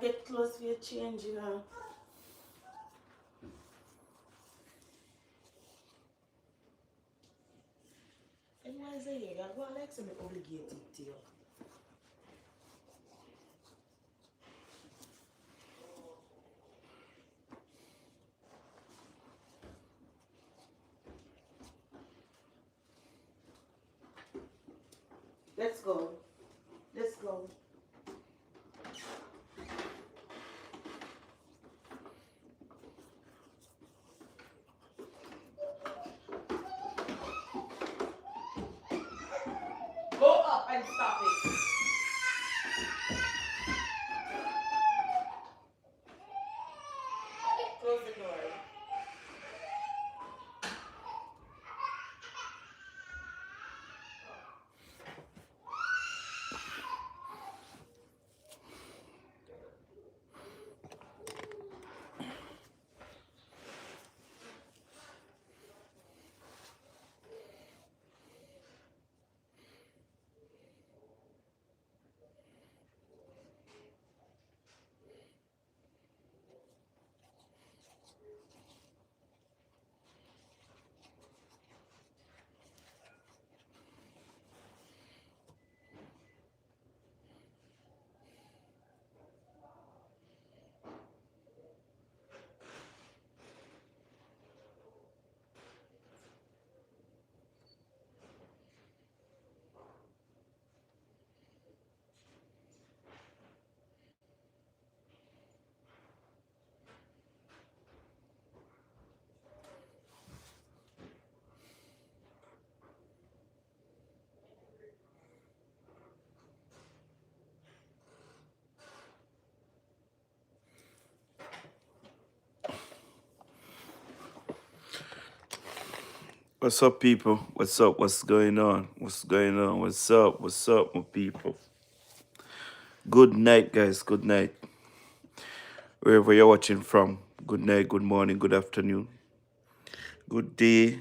get close for your change, you know. And why is it here? I go like some obligated to you. Let's go. Let's go. Go up and stop it. Close the door. What's up, people? What's up? What's going on? What's going on? What's up? What's up, my people? Good night, guys. Good night. Wherever you're watching from. Good night, good morning, good afternoon, good day.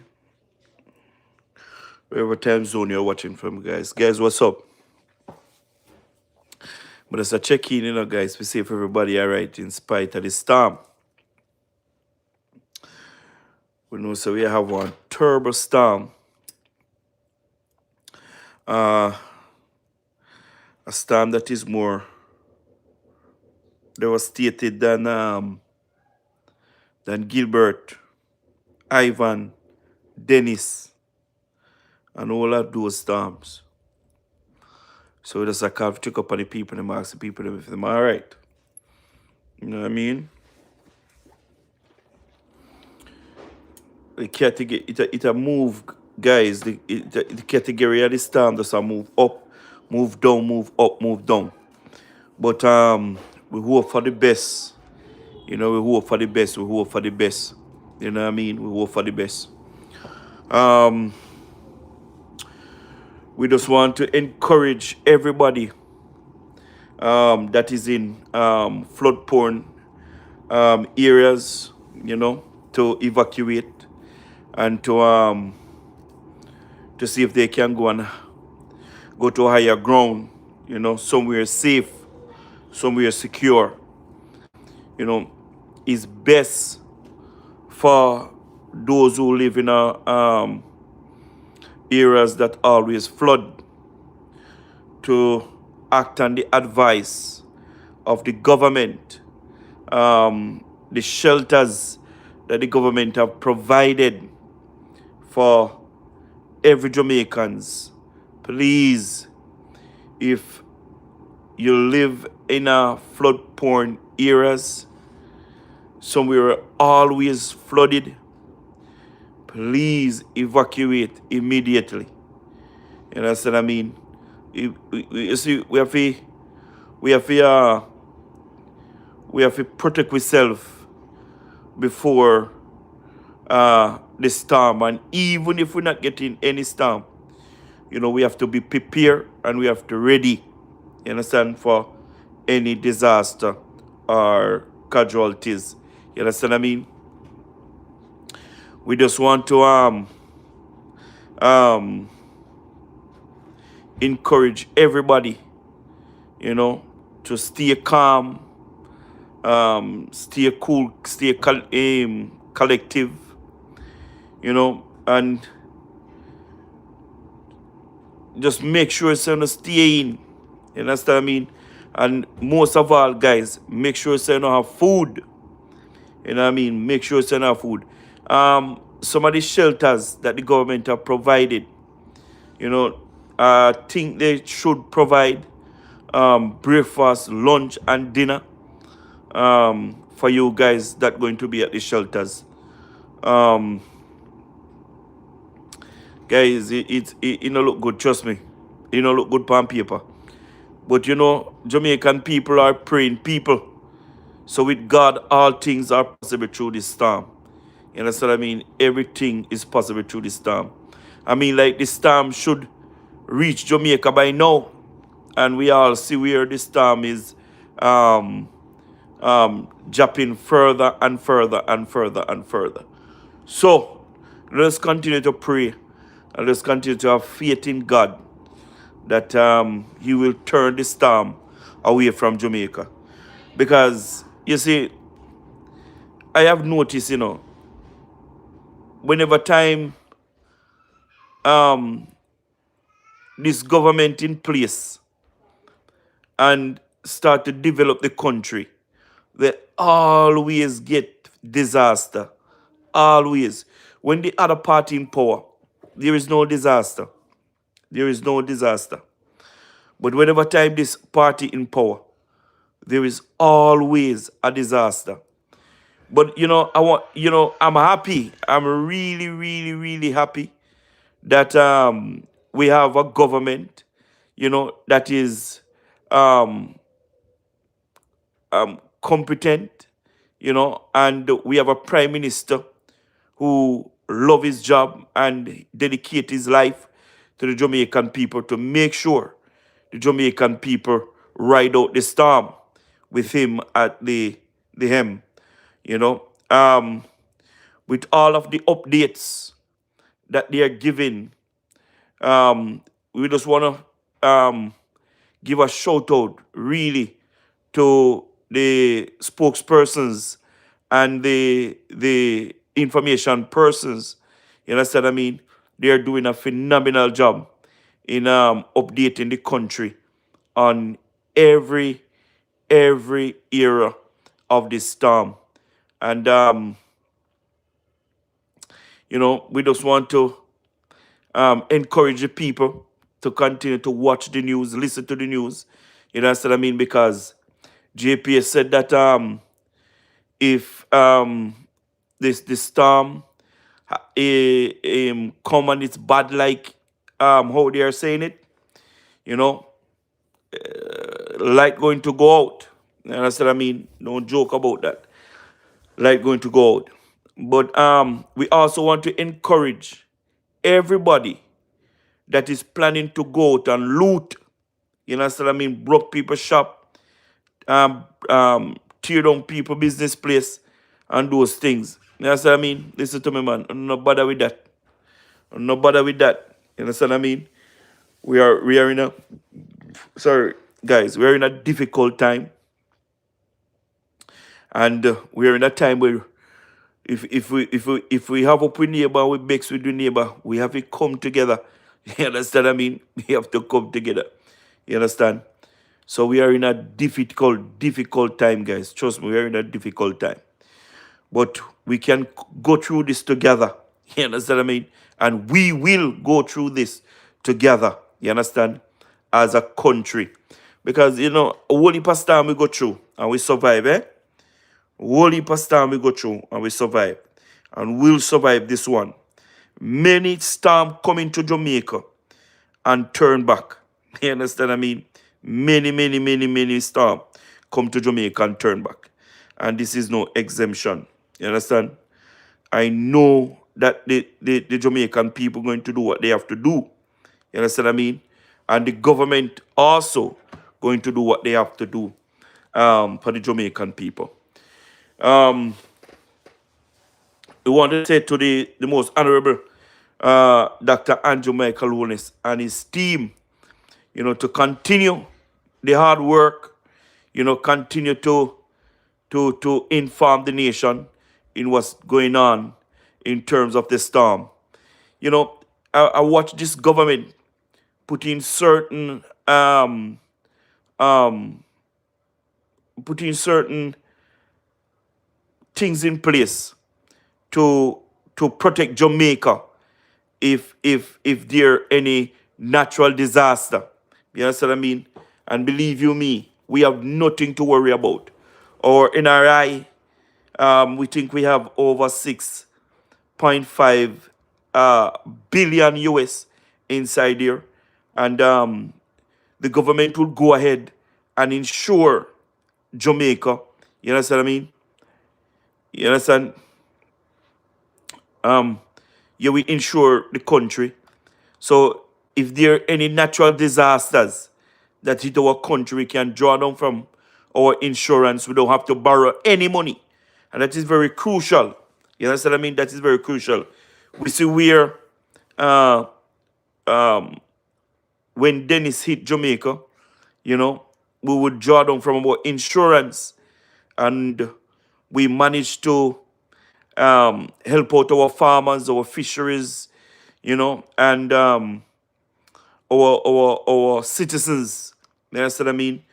Wherever time zone you're watching from, guys. Guys, what's up? But as a check-in, guys, we see if everybody all right in spite of the storm. We know so we have one turbo storm. A storm that is more devastated than Gilbert, Ivan, Dennis, and all of those storms. So we just like have to check up on the people and ask the people if them all right. You know what I mean? The category, it a move, guys. The category of the storm just a move up, move down, move up, move down. But we hope for the best. You know, we hope for the best. We hope for the best. You know what I mean? We hope for the best. We just want to encourage everybody that is in flood-prone areas, to evacuate and to see if they can go to higher ground, somewhere safe, somewhere secure. Is best for those who live in areas that always flood to act on the advice of the government, the shelters that the government have provided for every Jamaicans. Please, if you live in a flood-prone areas, somewhere always flooded, please evacuate immediately. You understand what I mean? You see, we have to protect ourselves before the storm, and even if we're not getting any storm, we have to be prepared and we have to ready. You understand, for any disaster or casualties. You understand what I mean? We just want to encourage everybody, to stay calm, Stay cool, stay collective, and just make sure it's gonna stay in. You understand what I mean? And most of all, guys, make sure it's gonna have food. You know what I mean? Make sure it's enough food. Some of the shelters that the government have provided, I think they should provide breakfast, lunch, and dinner for you guys that going to be at the shelters. Um, Guys, it don't look good, trust me. It don't look good on paper. But Jamaican people are praying people. So with God, all things are possible through this storm. You understand what I mean? Everything is possible through this storm. I mean, like the storm should reach Jamaica by now. And we all see where the storm is um, dropping further and further and further and further. So let's continue to pray and let's continue to have faith in God that He will turn the storm away from Jamaica. Because, you see, I have noticed, whenever time um, this government in place and start to develop the country, they always get disaster. Always. When the other party in power, there is no disaster. There is no disaster. But whenever time this party in power, there is always a disaster. But I'm happy. I'm really, really, really happy that we have a government, that is um, competent, and we have a prime minister who love his job and dedicate his life to the Jamaican people to make sure the Jamaican people ride out the storm with him at the helm, you know. With all of the updates that they are giving, we just want to give a shout out really to the spokespersons and the information persons. You understand what I mean? They are doing a phenomenal job in updating the country on every era of this storm. And we just want to encourage the people to continue to watch the news, listen to the news. You understand what I mean? Because JPS said that if this storm come and it's bad like how they are saying it, you know, light going to go out. You understand what I mean? Don't joke about that. Light going to go out. But we also want to encourage everybody that is planning to go out and loot. You understand what I mean? Broke people shop, tear down people business place, and those things. You understand what I mean? Listen to me, man. I'm not bother with that. I'm not bother with that. You understand what I mean? We are in a sorry guys, we are in a difficult time. And we are in a time where if we have up with neighbor, we mix with the neighbor, we have to come together. You understand what I mean? We have to come together. You understand? So we are in a difficult time, guys. Trust me, we are in a difficult time. But we can go through this together. You understand what I mean? And we will go through this together. You understand? As a country. Because, a whole heap of storm we go through and we survive, eh? A whole heap of storm we go through and we survive. And we'll survive this one. Many storms coming to Jamaica and turn back. You understand what I mean? Many storms come to Jamaica and turn back. And this is no exemption. You understand? I know that the Jamaican people going to do what they have to do. You understand what I mean? And the government also going to do what they have to do for the Jamaican people. We want to say to the most honorable Dr. Andrew Michael Holness and his team, to continue the hard work, continue to to inform the nation in what's going on in terms of the storm. You know, I watch this government putting certain um putting certain things in place to protect Jamaica if there any natural disaster. You understand what I mean? And believe you me, we have nothing to worry about. Or NRI, we think we have over 6.5 billion US inside there. And the government will go ahead and insure Jamaica. You understand what I mean? You understand? Um, yeah, we insure the country. So if there are any natural disasters that hit our country, we can draw down from our insurance. We don't have to borrow any money. And that is very crucial. You understand what I mean? That is very crucial. We see where uh, when Dennis hit Jamaica, you know, we would draw down from our insurance and we managed to help out our farmers, our fisheries, you know, and our citizens. You understand what I mean?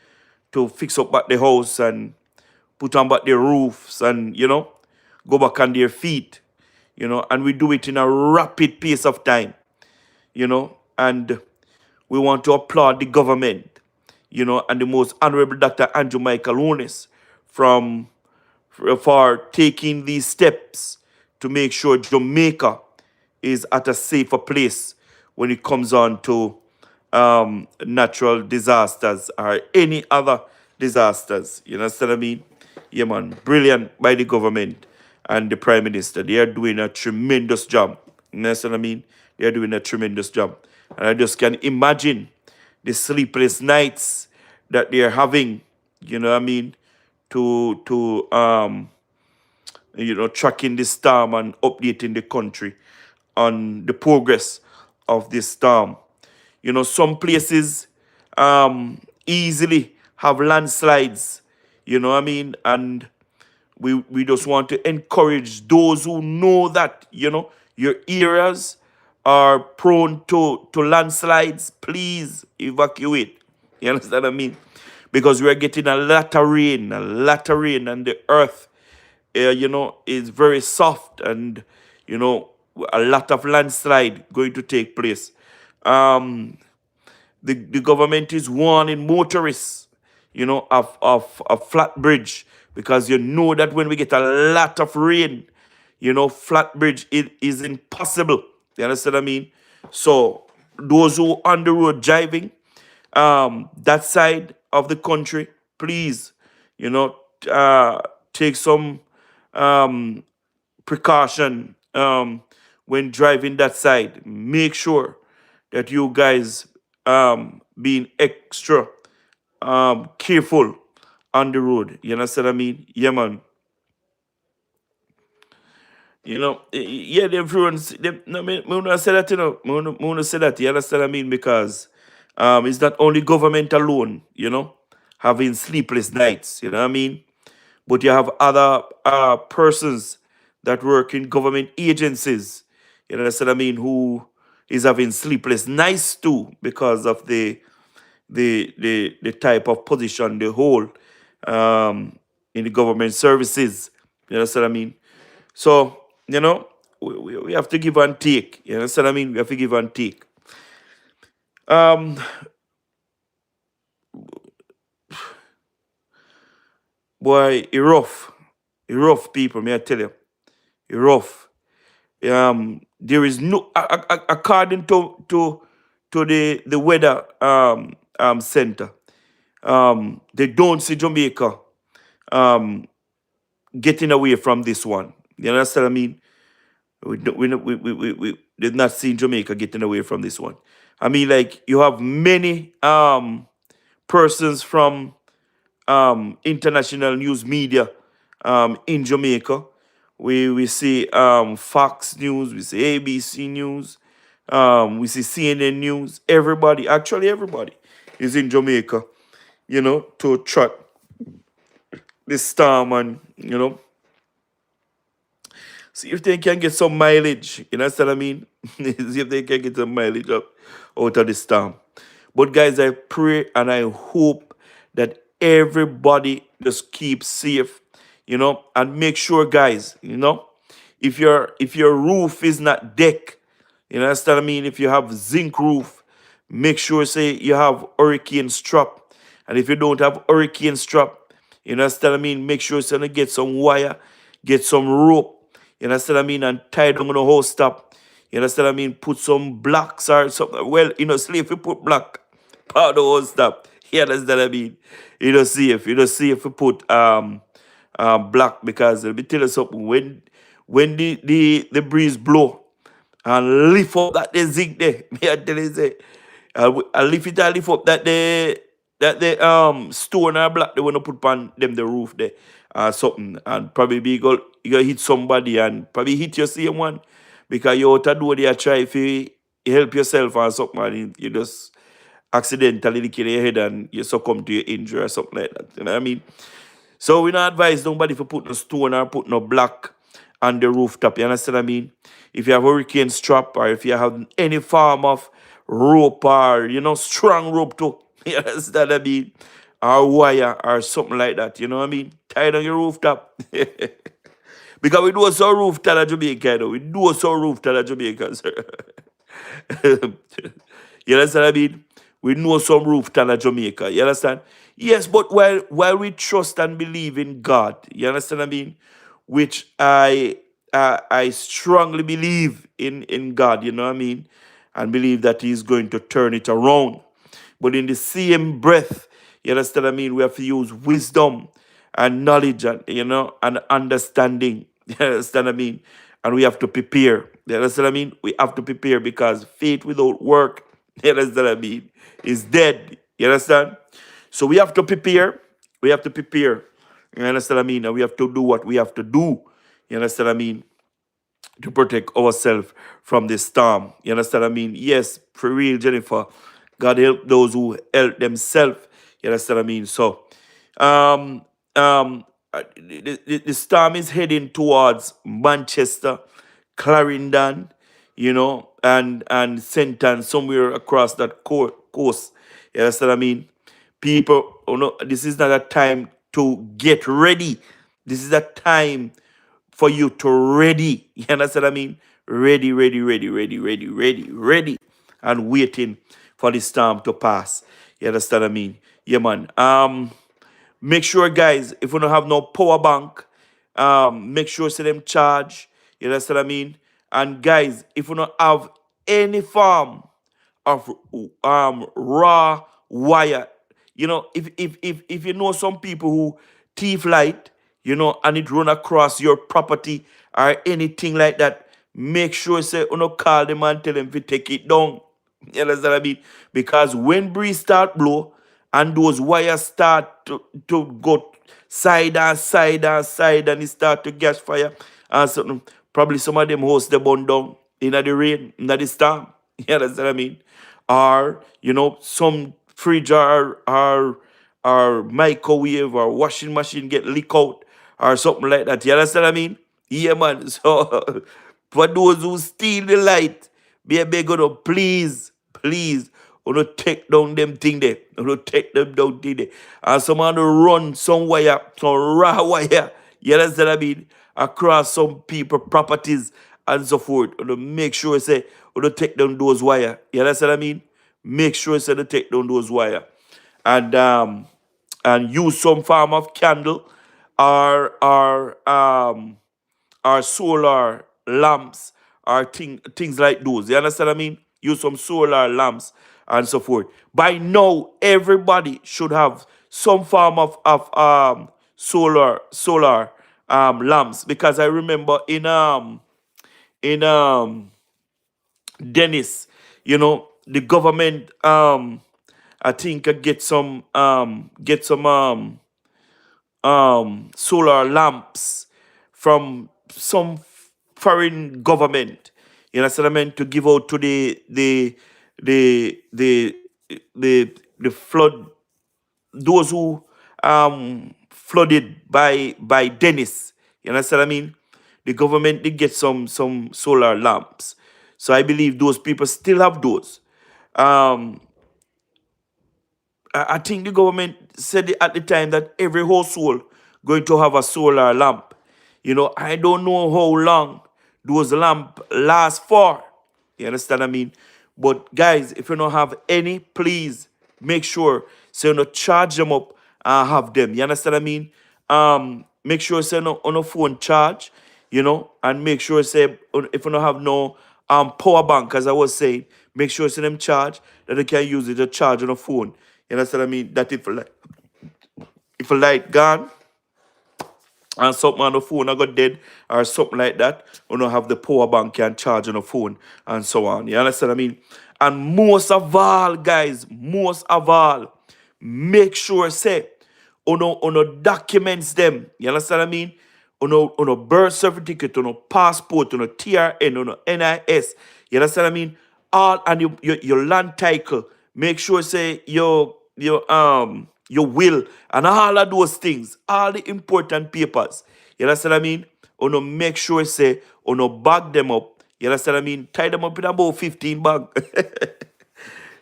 To fix up back the house and put on back their roofs and go back on their feet. And we do it in a rapid pace of time. And we want to applaud the government, and the most honorable Dr. Andrew Michael Owens from for taking these steps to make sure Jamaica is at a safer place when it comes on to natural disasters or any other disasters. You understand what I mean? Yeah, man. Brilliant by the government and the Prime Minister. They are doing a tremendous job. You understand what I mean? They are doing a tremendous job. And I just can imagine the sleepless nights that they are having, you know what I mean, to tracking the storm and updating the country on the progress of this storm. Some places easily have landslides, you know what I mean? And we just want to encourage those who know that, your areas are prone to landslides, please evacuate. You understand what I mean? Because we are getting a lot of rain, and the earth, is very soft, and, a lot of landslide going to take place. Um, the government is warning motorists, of a flat bridge, because you know that when we get a lot of rain, flat bridge it is impossible. You understand what I mean? So those who on the road driving, that side of the country, please, uh, take some um, precaution when driving that side. Make sure that you guys being extra careful on the road. You understand what I mean? Yeah, man. Yeah, the influence. No, me wanna say that, Me wanna say that. You understand what I mean? Because it's not only government alone, having sleepless nights. You know what I mean? But you have other persons that work in government agencies. You understand what I mean? Who is having sleepless nights too because of the type of position they hold in the government services. You understand what I mean? So, we have to give and take. You understand what I mean? We have to give and take. Um, boy, it rough. It rough, people, may I tell you. It rough. There is no, according to the weather center, they don't see Jamaica um, getting away from this one. You understand what I mean? We did not see Jamaica getting away from this one. I mean, like, you have many persons from international news media in Jamaica. We see Fox News, we see ABC News, we see CNN News. Everybody is in Jamaica, to track this storm and see if they can get some mileage. You know what I mean? See if they can get some mileage up out of the storm. But guys, I pray and I hope that everybody just keep safe, and make sure, guys, if your roof is not deck, you understand what I mean? If you have zinc roof, make sure say you have hurricane strap. And if you don't have hurricane strap, you understand what I mean? Make sure say you get some wire, get some rope, you understand what I mean, and tie down on the whole stop. You understand what I mean? Put some blocks or something. Well, slave you put black part of the whole stop. You understand what I mean? See if you put black because let me tell you something. When the breeze blow and lift up that the zinc there. Me I tell you say, I lift up that the stone or block they wanna put on them the roof there something and probably you go hit somebody and probably hit your same one because you out to do they try to help yourself or something and you just accidentally kill your head and you succumb to your injury or something like that. You know what I mean? So we don't advise nobody for put no stone or put no block on the rooftop. You understand what I mean? If you have hurricane strap or if you have any form of rope or strong rope too. You understand what I mean? Or wire or something like that. You know what I mean? Tie it on your rooftop. Because we do some rooftop at Jamaica, though. We do some rooftop at Jamaica, sir. You understand what I mean? We know some rooftop at Jamaica. You understand? Yes, but while we trust and believe in God, you understand what I mean? Which I strongly believe in God, you know what I mean? And believe that He's going to turn it around. But in the same breath, you understand what I mean? We have to use wisdom and knowledge and and understanding. You understand what I mean? And we have to prepare. You understand what I mean? We have to prepare because faith without work, you understand what I mean, is dead. You understand? So we have to prepare. We have to prepare. You understand what I mean? And we have to do what we have to do. You understand what I mean? To protect ourselves from the storm. You understand what I mean? Yes, for real, Jennifer. God help those who help themselves. You understand what I mean? So, um, the storm is heading towards Manchester, Clarendon, and St. Anne, somewhere across that coast. You understand what I mean? People, this is not a time to get ready. This is a time for you to ready. You understand what I mean? Ready, ready, ready, ready, ready, ready, ready, and waiting for the storm to pass. You understand what I mean? Yeah, man. Make sure, guys, if you don't have no power bank, make sure say them charge. You understand what I mean? And guys, if you don't have any form of raw wire. If you know some people who thief light, and it run across your property or anything like that, make sure say call them and tell them to take it down. You understand what I mean? Because when breeze start blow and those wires start to go side and side and side and it start to catch fire and something, probably some of them host the burn down in the rain, in the storm. You understand what I mean? Or, some fridge or microwave or washing machine get leak out or something like that. You understand what I mean? Yeah, man. So for those who steal the light, be a beg you, please, please, take down them thing there. Take them down thing there. And someone run some wire, some raw wire. You understand what I mean? Across some people properties and so forth. Make sure say take down those wire. You understand what I mean? Make sure say take down those wire. And use some form of candle or solar lamps or things like those. You understand what I mean? Use some solar lamps and so forth. By now, everybody should have some form of solar lamps because I remember in Dennis, the government I think get some solar lamps from some foreign government. You understand what I mean? To give out to the flood, those who flooded by Dennis. You understand what I mean? The government did get some solar lamps. So I believe those people still have those. Um, I think the government said at the time that every household going to have a solar lamp. You know, I don't know how long those lamp last for. You understand what I mean? But guys, if you don't have any, please make sure so you don't charge them up and have them. You understand what I mean? Make sure say no on a phone charge, you know, and make sure say if you don't have no power bank, as I was saying, make sure say them charge that they can use it to charge on a phone. You understand what I mean? That if a light gone and something on the phone I got dead or something like that, you don't have the power bank can charge on the phone and so on. You understand what I mean? And most of all, guys, most of all, make sure say on documents them. You understand what I mean? On a birth certificate, on a passport, on a TRN, on a NIS. You understand what I mean? All and your land title. Make sure say your will and all of those things, all the important papers. You understand what I mean? Uno make sure say uno bag them up. You understand what I mean? Tie them up in about 15 bag.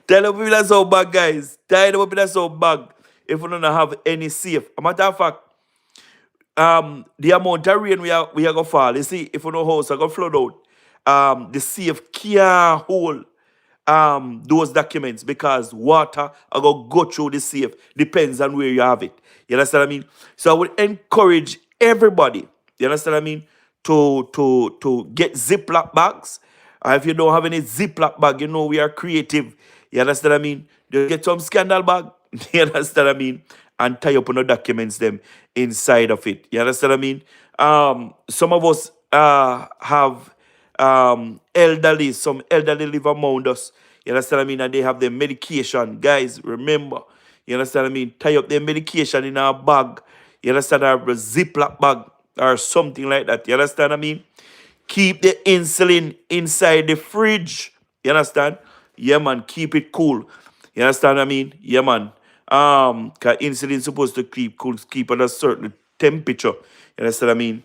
Tie them up in a so bag, guys. Tie them up in a so bag. If we don't have any safe. A matter of fact, the amount of rain we are gonna fall. You see, if we no house are gonna flood out, the safe can't hold those documents because water are gonna go through the safe. Depends on where you have it. You understand what I mean? So I would encourage everybody, you understand what I mean, to get Ziploc bags. If you don't have any Ziploc bag, you know we are creative. You understand what I mean? Just get some scandal bag. You understand what I mean? And tie up on the documents them inside of it. You understand what I mean? Some of us have elderly, some elderly live among us. You understand what I mean? And they have their medication. Guys, remember, you understand what I mean? Tie up their medication in a bag. You understand? Or a Ziploc bag or something like that. You understand what I mean? Keep the insulin inside the fridge. You understand? Yeah, man. Keep it cool. You understand what I mean? Yeah, man. Cause insulin supposed to keep cool, keep at a certain temperature. You understand what I mean?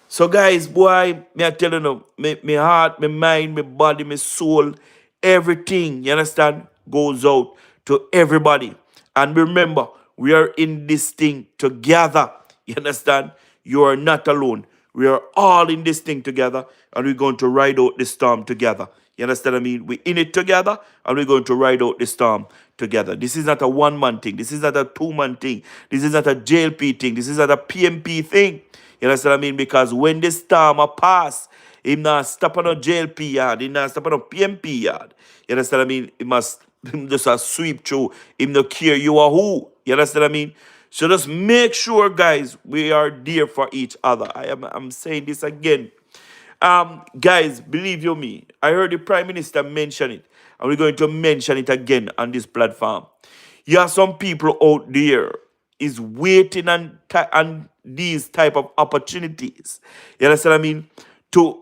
So guys, boy, me I tell you now, me heart, me mind, me body, me soul, everything, you understand, goes out to everybody. And remember, we are in this thing together. You understand? You are not alone. We are all in this thing together, and we're going to ride out the storm together. You understand what I mean? We're in it together, and we're going to ride out the storm together. This is not a one-man thing. This is not a two-man thing. This is not a JLP thing. This is not a PMP thing. You understand what I mean? Because when the storm a pass, him not stop on a JLP yard, him not stop on a PMP yard. You understand what I mean? He must him just a sweep through. Him no care you are who. You understand what I mean? So just make sure, guys, we are there for each other. I'm saying this again. Guys, believe you me, I heard the Prime Minister mention it, and we're going to mention it again on this platform. You have some people out there is waiting on these type of opportunities. You understand what I mean? To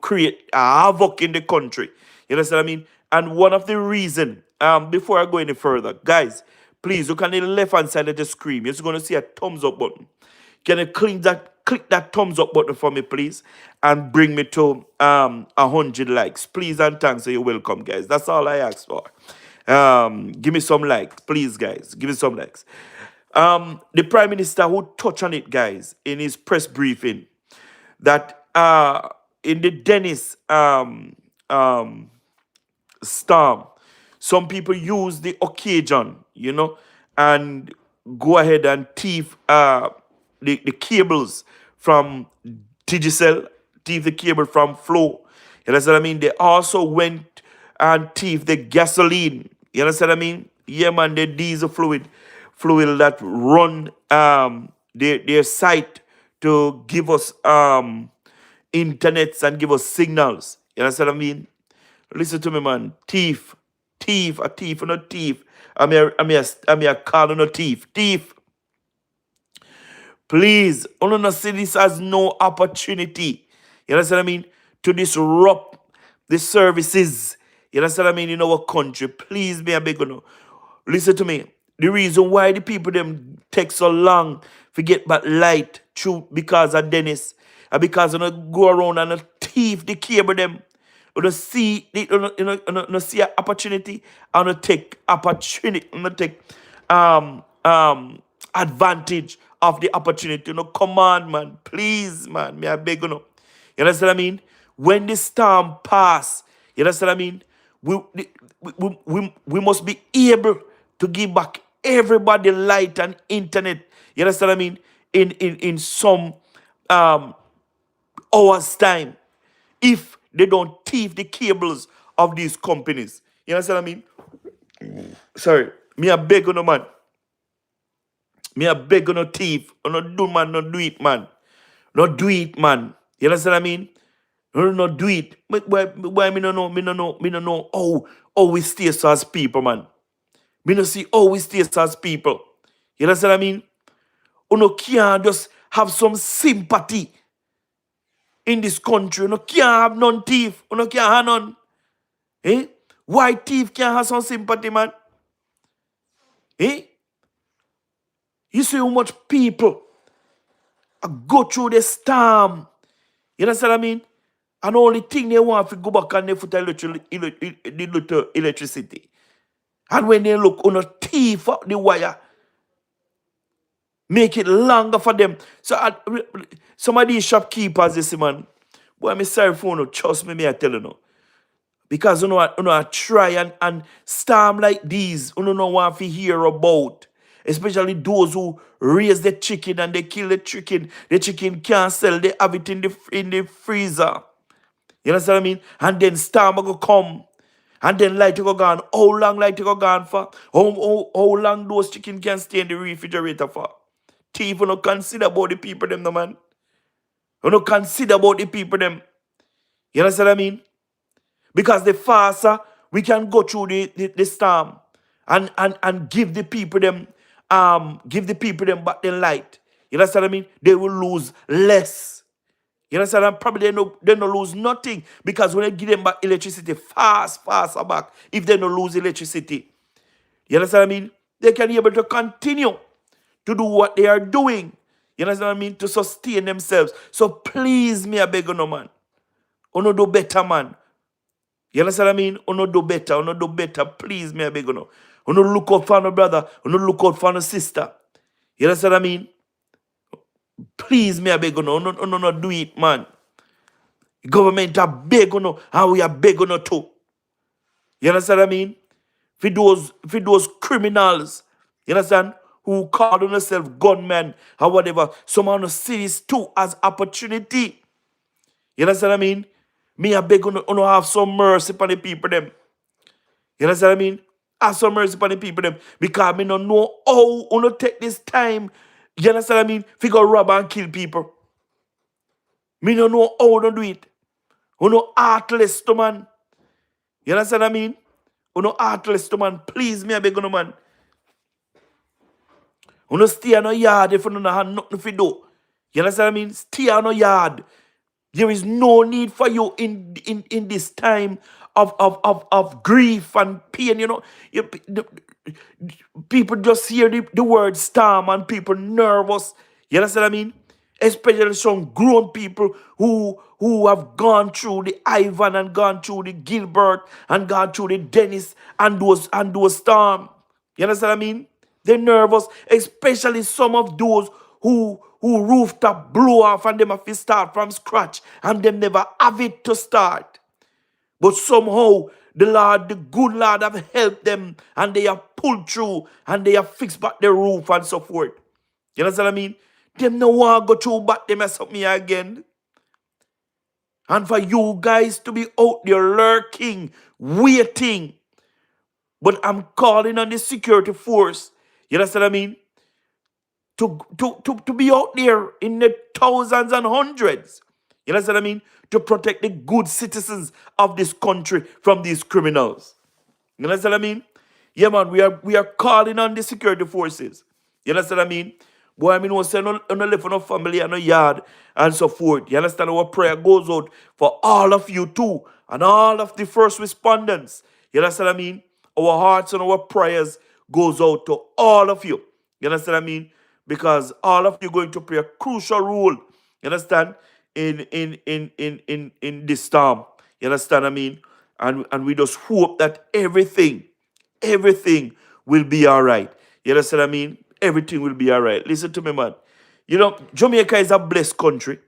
create havoc in the country. You understand what I mean? And one of the reason, before I go any further, guys, please look on the left hand side of the screen. You're just gonna see a thumbs up button. Can you click that thumbs up button for me, please? And bring me to 100 likes. Please and thanks, so you're welcome, guys. That's all I ask for. Give me some likes, please, guys. Give me some likes. The Prime Minister who touched on it, guys, in his press briefing, that in the Dennis storm, some people use the occasion, you know, and go ahead and thief the cables from Digicel, thief the cable from Flow. You understand what I mean? They also went and thief the gasoline. You understand what I mean? Yeah, man, the diesel fluid that run their site to give us internets and give us signals. You understand what I mean? Listen to me, man. A thief, or not thief. I'm here calling a thief. Thief. Please, only not see this as no opportunity. You understand what I mean? To disrupt the services. You understand what I mean? In our country. Please, me, I beg you. Listen to me. The reason why the people them take so long to get back light through because of Dennis. And because you know go around and thief the cable them. You know see see an opportunity and you take opportunity and take advantage of the opportunity. You know, come on, man. Please, man. Me I beg you know. You understand what I mean? When the storm pass, you understand what I mean? We must be able to give back everybody light and internet. You understand what I mean? In some um hours time. If they don't thief the cables of these companies. You understand what I mean? Sorry. Me I beg you no man. Me a beg on no thief. No do man, no do it, man. No do it, man. You understand what I mean? No do it. Why me no know, me no know how we stay so as people, man. Me no see how we stay so as people. You understand what I mean? You can't just have some sympathy in this country. You can't have none thief. You can't have none. Eh? Why thief can't have some sympathy, man? Eh? You see how much people go through the storm. You understand what I mean? And the only thing they want to go back and they put the little electricity. And when they look on a thief up the wire, make it longer for them. So some of these shopkeepers, you see, man, boy, I'm sorry for you, trust me, I tell you no. Because I try and storm like these, you don't want to hear about. Especially those who raise the chicken and they kill the chicken. The chicken can't sell, they have it in the freezer. You understand what I mean? And then storm will come. And then light will go gone. How long light will go gone for? How long those chicken can stay in the refrigerator for? Thief, you don't consider about the people them, no man. You don't consider about the people them. You understand what I mean? Because the faster we can go through the storm and give the people them back the light. You understand what I mean? They will lose less. You understand? And probably they no lose nothing because when they give them back electricity faster back, if they no lose electricity, you understand what I mean? They can be able to continue to do what they are doing. You understand what I mean? To sustain themselves. So please, me I beg you no man. Uno do better, man. You understand what I mean? Uno do better. Uno do better. Please, me I beg you no. Uno look out for no brother. Uno look out for no sister. You understand what I mean? Please, me I beg you no. Uno do it, man. Government are beg you no, and we are beg you no too. You understand what I mean? For those criminals, you understand, who call themselves gunmen or whatever, some of them see this too as opportunity. You understand what I mean? Me I beg you no have some mercy upon the people them. You understand what I mean? Have some mercy upon the people them. Because me no know how you take this time, you understand what I mean, figure rob and kill people. Me no know how to do it. You know heartless to man. You understand what I mean? You know heartless to man. Please, me I beg you no man. You know stay on your yard if you don't have nothing to do. You understand what I mean? Stay on your yard. There is no need for you in this time of grief and pain. You know, people just hear the word storm and people nervous. You understand what I mean? Especially some grown people who have gone through the Ivan and gone through the Gilbert and gone through the Dennis and those storm. You understand what I mean? They're nervous, especially some of those who rooftop blow off and them have to start from scratch and them never have it to start. But somehow the good Lord have helped them and they have pulled through and they have fixed back the roof and so forth. You understand what I mean? Them no want to go through back them mess up me again. And for you guys to be out there lurking, waiting. But I'm calling on the security force. You understand what I mean? To be out there in the thousands and hundreds. You understand what I mean? To protect the good citizens of this country from these criminals. You understand what I mean? Yeah, man, we are calling on the security forces. You understand what I mean? Boy, I mean, we say no live for no family and no yard and so forth. You understand our prayer goes out for all of you too and all of the first respondents. You understand what I mean? Our hearts and our prayers goes out to all of you. You understand what I mean? Because all of you going to play a crucial role. You understand? In this storm. You understand what I mean? And we just hope that everything will be all right. You understand what I mean? Everything will be all right. Listen to me, man. You know, Jamaica is a blessed country.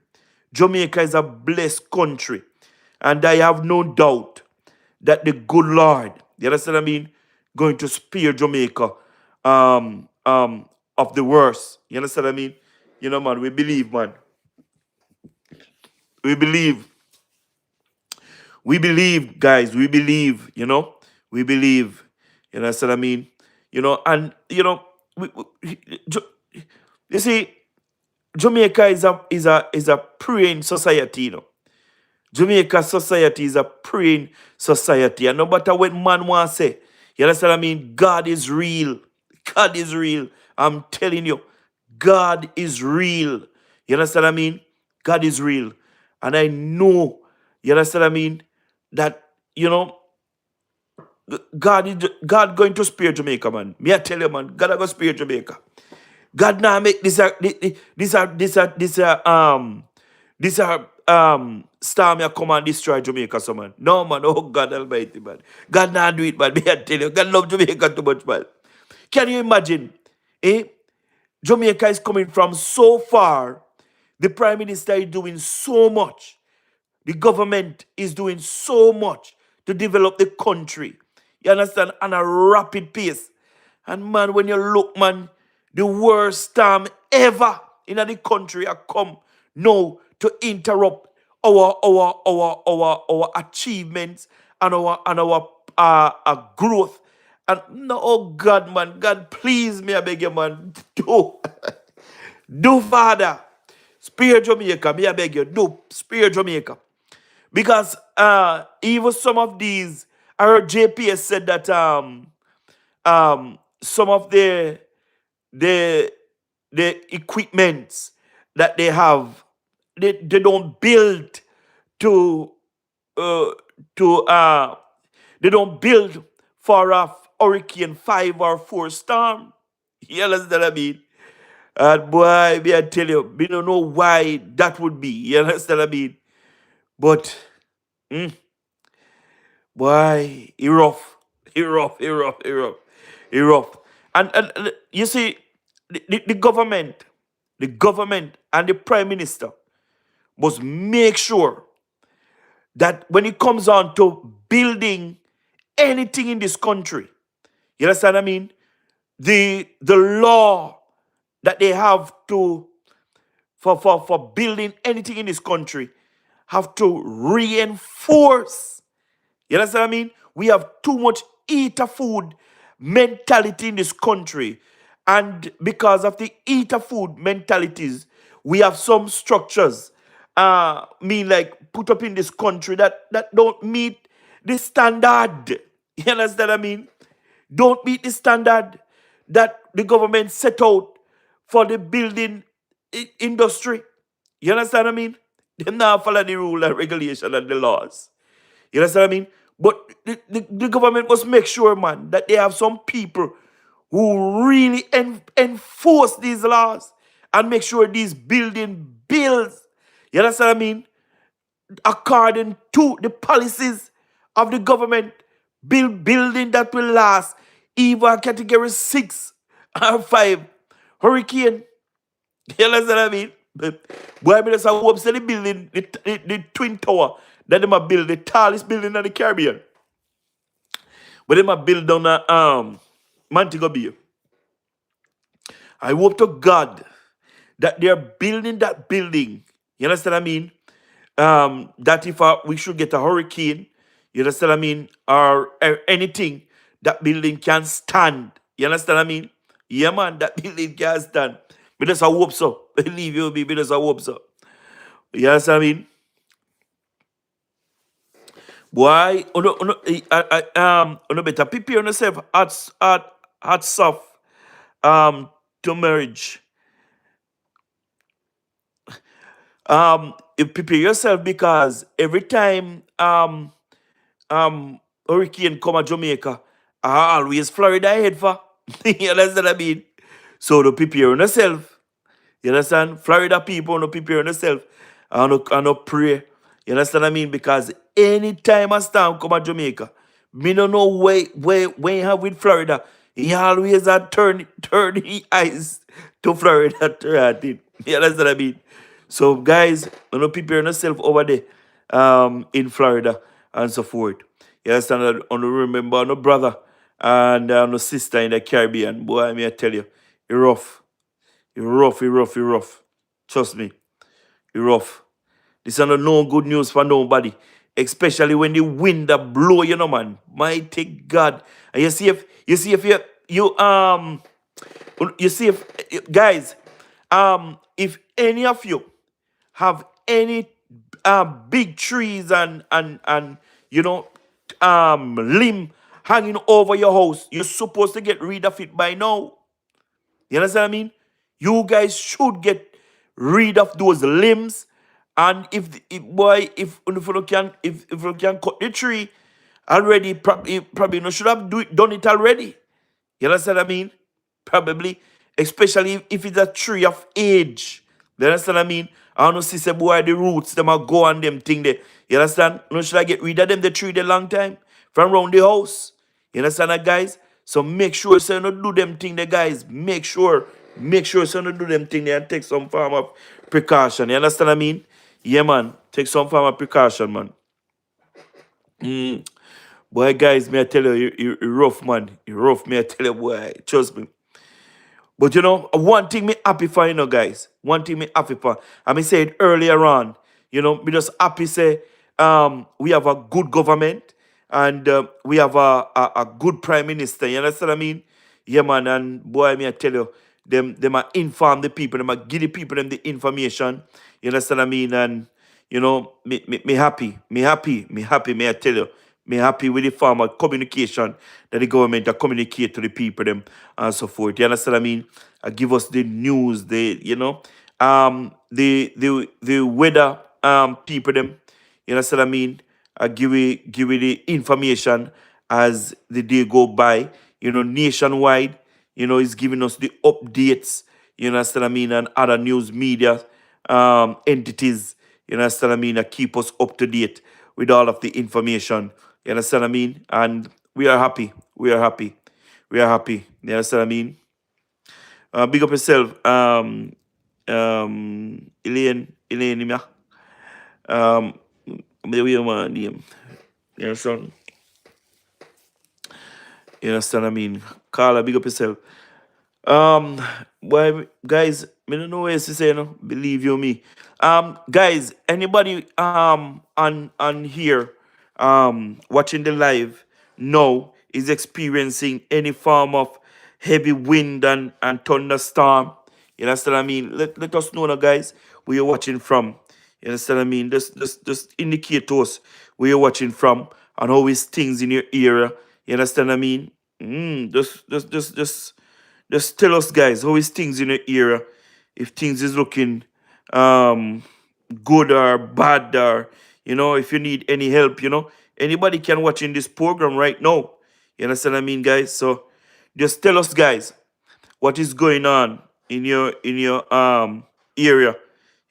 Jamaica is a blessed country. And I have no doubt that the good Lord, you understand what I mean, going to spare Jamaica of the worst. You understand what I mean? You know, man, we believe, man. We believe. We believe, guys. We believe, you know. We believe. You understand what I mean? You know, and, you know, you see, Jamaica is a praying society, you know. Jamaica society is a praying society. And no matter what man want to say, you understand what I mean? God is real. God is real. I'm telling you, God is real. You understand what I mean? God is real. And I know, you understand what I mean? That, you know, God going to spare Jamaica, man. Me I tell you, man, God going to spare Jamaica. God now make this storm here come and destroy Jamaica, so man. No man, oh God Almighty, man. God now do it, man. Me I tell you, God love Jamaica too much, man. Can you imagine? Eh? Jamaica is coming from so far. The Prime Minister is doing so much. The government is doing so much to develop the country. You understand? On a rapid pace. And man, when you look, man, the worst storm ever in the country have come now to interrupt our achievements and our growth. And no, oh God, man, God, please me, I beg you, man, do Father, spare Jamaica, me, I beg you, do spare Jamaica. Because even some of these, I heard JPS said that some of the the equipments that they have, they don't build to uh to they don't build for a hurricane 5 or 4 storm. You understand what I mean? And boy, me I tell you, we don't know why that would be. You understand what I mean? But boy, he rough. He rough, he rough, he rough, he rough. And you see, the government and the prime minister must make sure that when it comes on to building anything in this country, you understand what I mean? The law that they have to for building anything in this country have to reinforce. You understand what I mean? We have too much eater food mentality in this country. And because of the eater food mentalities, we have some structures, mean like put up in this country that don't meet the standard. You understand what I mean? Don't meet the standard that the government set out for the building industry. You understand what I mean? Them now follow the rule and regulation and the laws. You understand what I mean? But the government must make sure, man, that they have some people who really enforce these laws and make sure these building bills, you understand what I mean, according to the policies of the government, building that will last even category 6 or 5 hurricane. You understand what I mean? Boy, I mean, that's how upset the building, the Twin Tower that they might build, the tallest building in the Caribbean. But they might build down Montego Bay. I hope to God that they're building that building. You understand what I mean? That if we should get a hurricane, you understand what I mean? Or anything, that building can stand. You understand what I mean? Yeah, man, that building can stand. But that's a hope so. Believe you me, but that's a hope so. You understand what I mean? Why? Uno better prepare yourself hot soft to marriage. You prepare yourself because every time hurricane come at Jamaica, I always Florida head for. You understand what I mean? So to prepare on yourself. You understand? Florida people no prepare on yourself. And no pray. You understand what I mean? Because anytime a storm come at Jamaica, me no know where when you have with Florida, he always a turn his eyes to Florida to that thing. You understand what I mean? So guys, you know prepare yourself over there in Florida and so forth. You understand that on remember no brother and no sister in the Caribbean. Boy, may I tell you, you're rough. You're rough, you're rough, you're rough. Trust me, you're rough. This is no good news for nobody. Especially when the wind that blow, you know, man. Mighty God. And you see if guys, if any of you have any big trees and you know limb hanging over your house, you're supposed to get rid of it by now. You understand what I mean? You guys should get rid of those limbs. And if boy, if you can cut the tree already, probably no should have done it already. You understand what I mean? Probably, especially if it's a tree of age. You understand what I mean? I don't see say boy the roots them are go on them thing there. You understand? No should I get rid of them the tree the long time from around the house. You understand that guys? So make sure so you not do them thing there guys. Make sure so you not do them thing there and take some form of precaution. You understand what I mean? Yeah man. Take some form of precaution, man. Boy guys, may I tell you, you're rough man. You're rough, may I tell you, boy. Trust me. But you know, one thing me happy for, you know, guys. One thing me happy for. I mean, said earlier on, you know, me just happy say, we have a good government and we have a good prime minister. You understand what I mean? Yeah, man. And boy, me I tell you, them are inform the people, them are give the people them the information. You understand what I mean? And you know, me happy, me I tell you, me happy with the form of communication that the government are communicate to the people them and so forth. You understand what I mean? Give us the news, the weather people them. You understand what I mean? Give you the information as the day go by. You know, nationwide. You know, it's giving us the updates. You understand what I mean? And other news media entities. You understand what I mean? That keep us up to date with all of the information. You understand what I mean? And we are happy. We are happy. We are happy. You understand what I mean? Big up yourself. Elaine, yeah. Um, the way my name. You understand? You understand what I mean? Carla, big up yourself. Um, Boy, guys, me don't know what else to say, no. Believe you me. Guys, anybody on here watching the live now is experiencing any form of heavy wind and thunderstorm. You understand what I mean? Let us know now, guys, where you're watching from. You understand what I mean? Just indicate to us where you're watching from and how is things in your area. You understand what I mean? Just tell us, guys, how is things in your area? If things is looking um good or bad, or you know, if you need any help, you know, anybody can watch in this program right now. You understand what I mean, guys? So just tell us, guys, what is going on in your area. You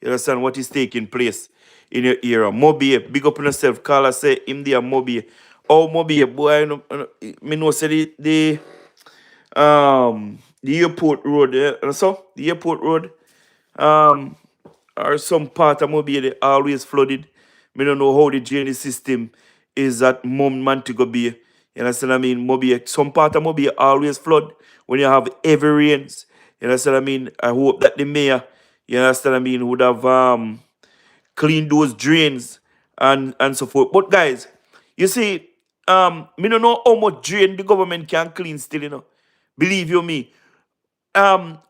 understand what is taking place in your area. Moby, big up on yourself. Carla say him there, Moby. Oh, Moby, boy, me know say the airport road, so the airport road, um, or some part of Mobile they always flooded. Me don't know how the drainage system is at Montego Bay. You understand what I mean? Mobile, some part of Mobile always flood when you have heavy rains. You understand what I mean? I hope that the mayor, you understand what I mean, would have cleaned those drains and so forth. But guys, you see, me don't know how much drain the government can clean still, you know. Believe you me. Um,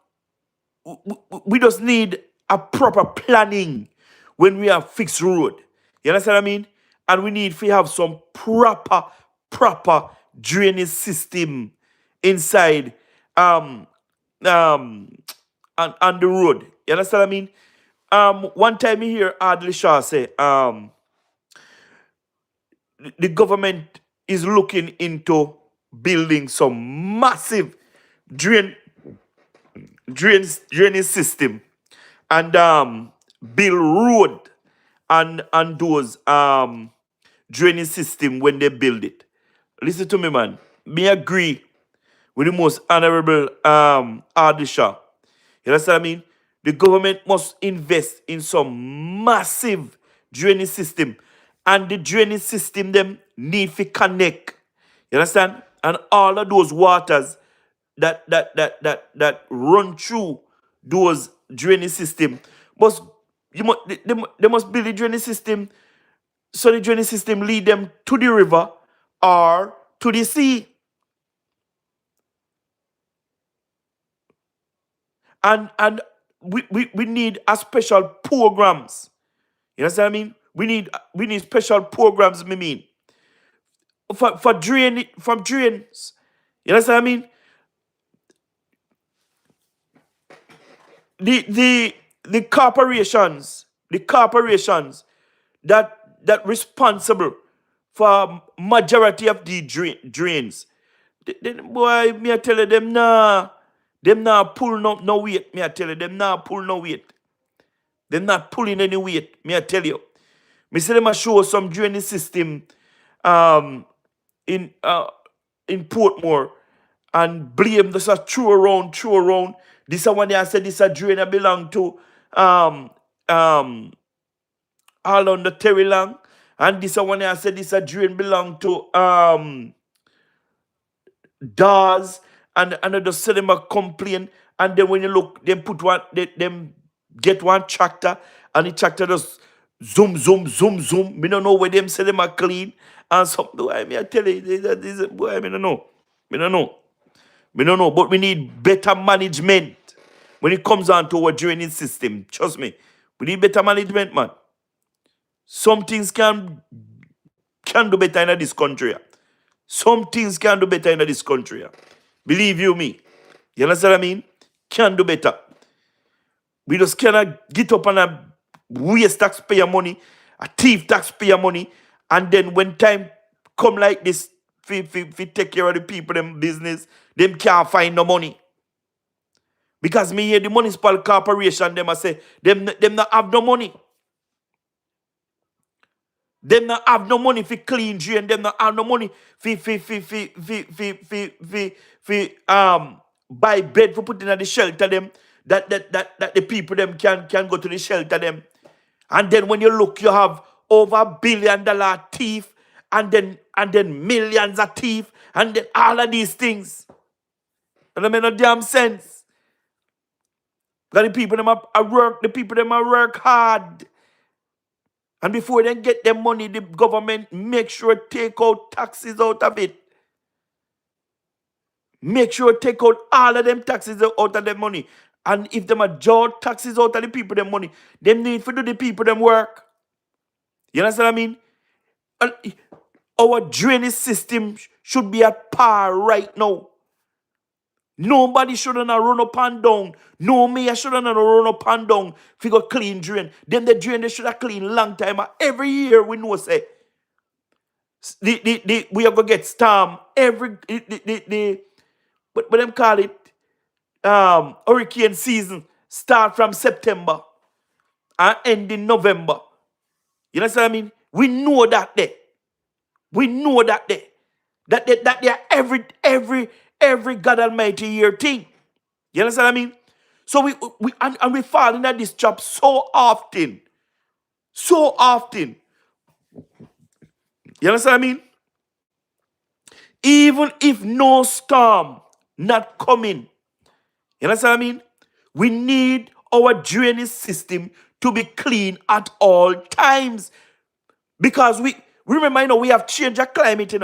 we just need a proper planning when we have fixed road. You understand what I mean? And we need to have some proper drainage system inside um um on the road. You understand what I mean? One time you hear Adley Shaw say, the government is looking into building some massive drain drainage system and build road and those drainage system when they build it. Listen to me, man. Me agree with the most honorable Ardisha. You understand what I mean? The government must invest in some massive drainage system. And the drainage system them need to connect. You understand? And all of those waters that run through those drainage system must they must build a drainage system so the drainage system lead them to the river or to the sea. And we need a special programs. You understand what I mean? We need special programs, me mean. For drain from drains. You understand what I mean? The corporations that responsible for majority of the drains. Then boy, me I tell you them nah pull no weight. Me I tell you them nah pull no weight. Them not pulling any weight. Me I tell you. Me say them a show some drainage system um in Portmore and blame this a true around. This a one I said this a drain that belong to um um all on the Terry Lang. And this a one I said this a drain belong to does and they just say them a complain and then when you look them put one them get one tractor and the tractor just zoom. Me don't know where them say them are clean and some boy me I tell you this boy me don't know. Me don't know. Me don't know. But we need better management when it comes on to our drainage system. Trust me. We need better management, man. Some things can do better in this country. Some things can do better in this country. Believe you me. You understand what I mean? Can do better. We just cannot get up and waste taxpayer money, a thief taxpayer money, and then when time come like this, fi take care of the people, them business, them can't find no money. Because me hear the municipal corporation, them I say, them not have no money. Them not have no money for clean drain. Them not have no money for buy bread for putting at the shelter them. That the people them can go to the shelter them. And then when you look, you have over $1 billion thief, and then millions of thief, and then all of these things. And I make no damn sense. Because the people them are work hard. And before they get their money, the government make sure take out taxes out of it. Make sure take out all of them taxes out of their money. And if them are jaw taxes out of the people them money, them need to do the people them work. You understand what I mean? And our drainage system should be at par right now. Nobody shouldn't have run up and down. No mayor shouldn't have run up and down if go clean drain. Them the drain they should have clean long time. Every year we know say we are gonna get storm every what them call it hurricane season start from September and end in November. You understand what I mean? We know that day. We know that day. That they are every God Almighty year thing. You understand what I mean? So we fall into this trap so often. So often. You understand what I mean? Even if no storm not coming. You understand what I mean? We need our drainage system to be clean at all times. Because we remember, we have changed our climate,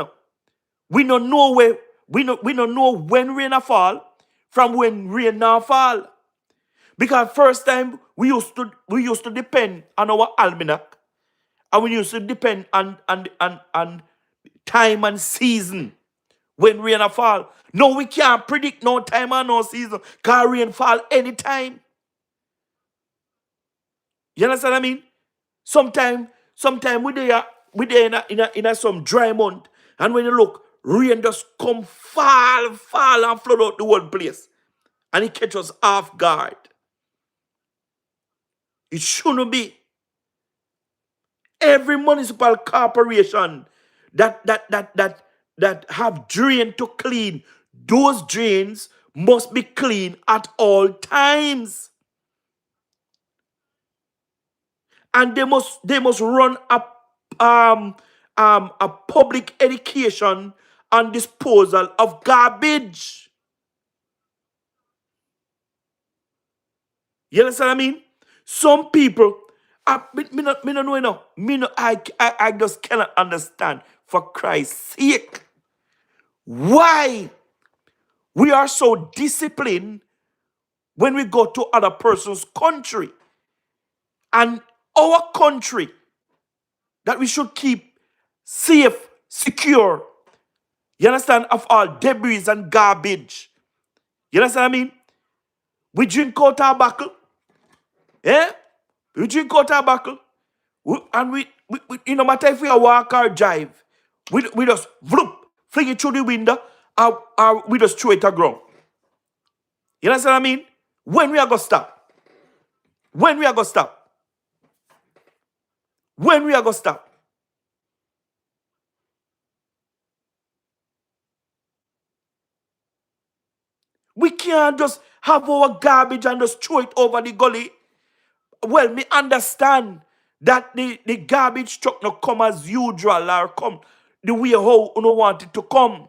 We don't know where we don't know when rain a fall from when rain not fall. Because first time we used to depend on our almanac, and we used to depend on time and season when rain a fall. No, we can't predict no time and no season, because rain fall anytime. You understand what I mean? Sometime we there in some dry month, and when you look, rain just come fall and flood out the whole place. And it catch us off guard. It shouldn't be. Every municipal corporation that have drain to clean, those drains must be clean at all times. And they must run a public education on disposal of garbage. You understand what I mean? Some people, me not know, you know. I just cannot understand, for Christ's sake, why we are so disciplined when we go to other person's country. And our country that we should keep safe, secure, you understand, of all debris and garbage. You understand what I mean? We drink out our buckle. Eh? We drink out our buckle. And we no matter if we are walk or drive, we just vloop, fling it through the window, or we just throw it ground. You understand what I mean? When we are going to stop? When we are going to stop? When we are going to stop? We can't just have our garbage and just throw it over the gully. Well, me understand that the garbage truck not come as usual or come the way how you don't want it to come.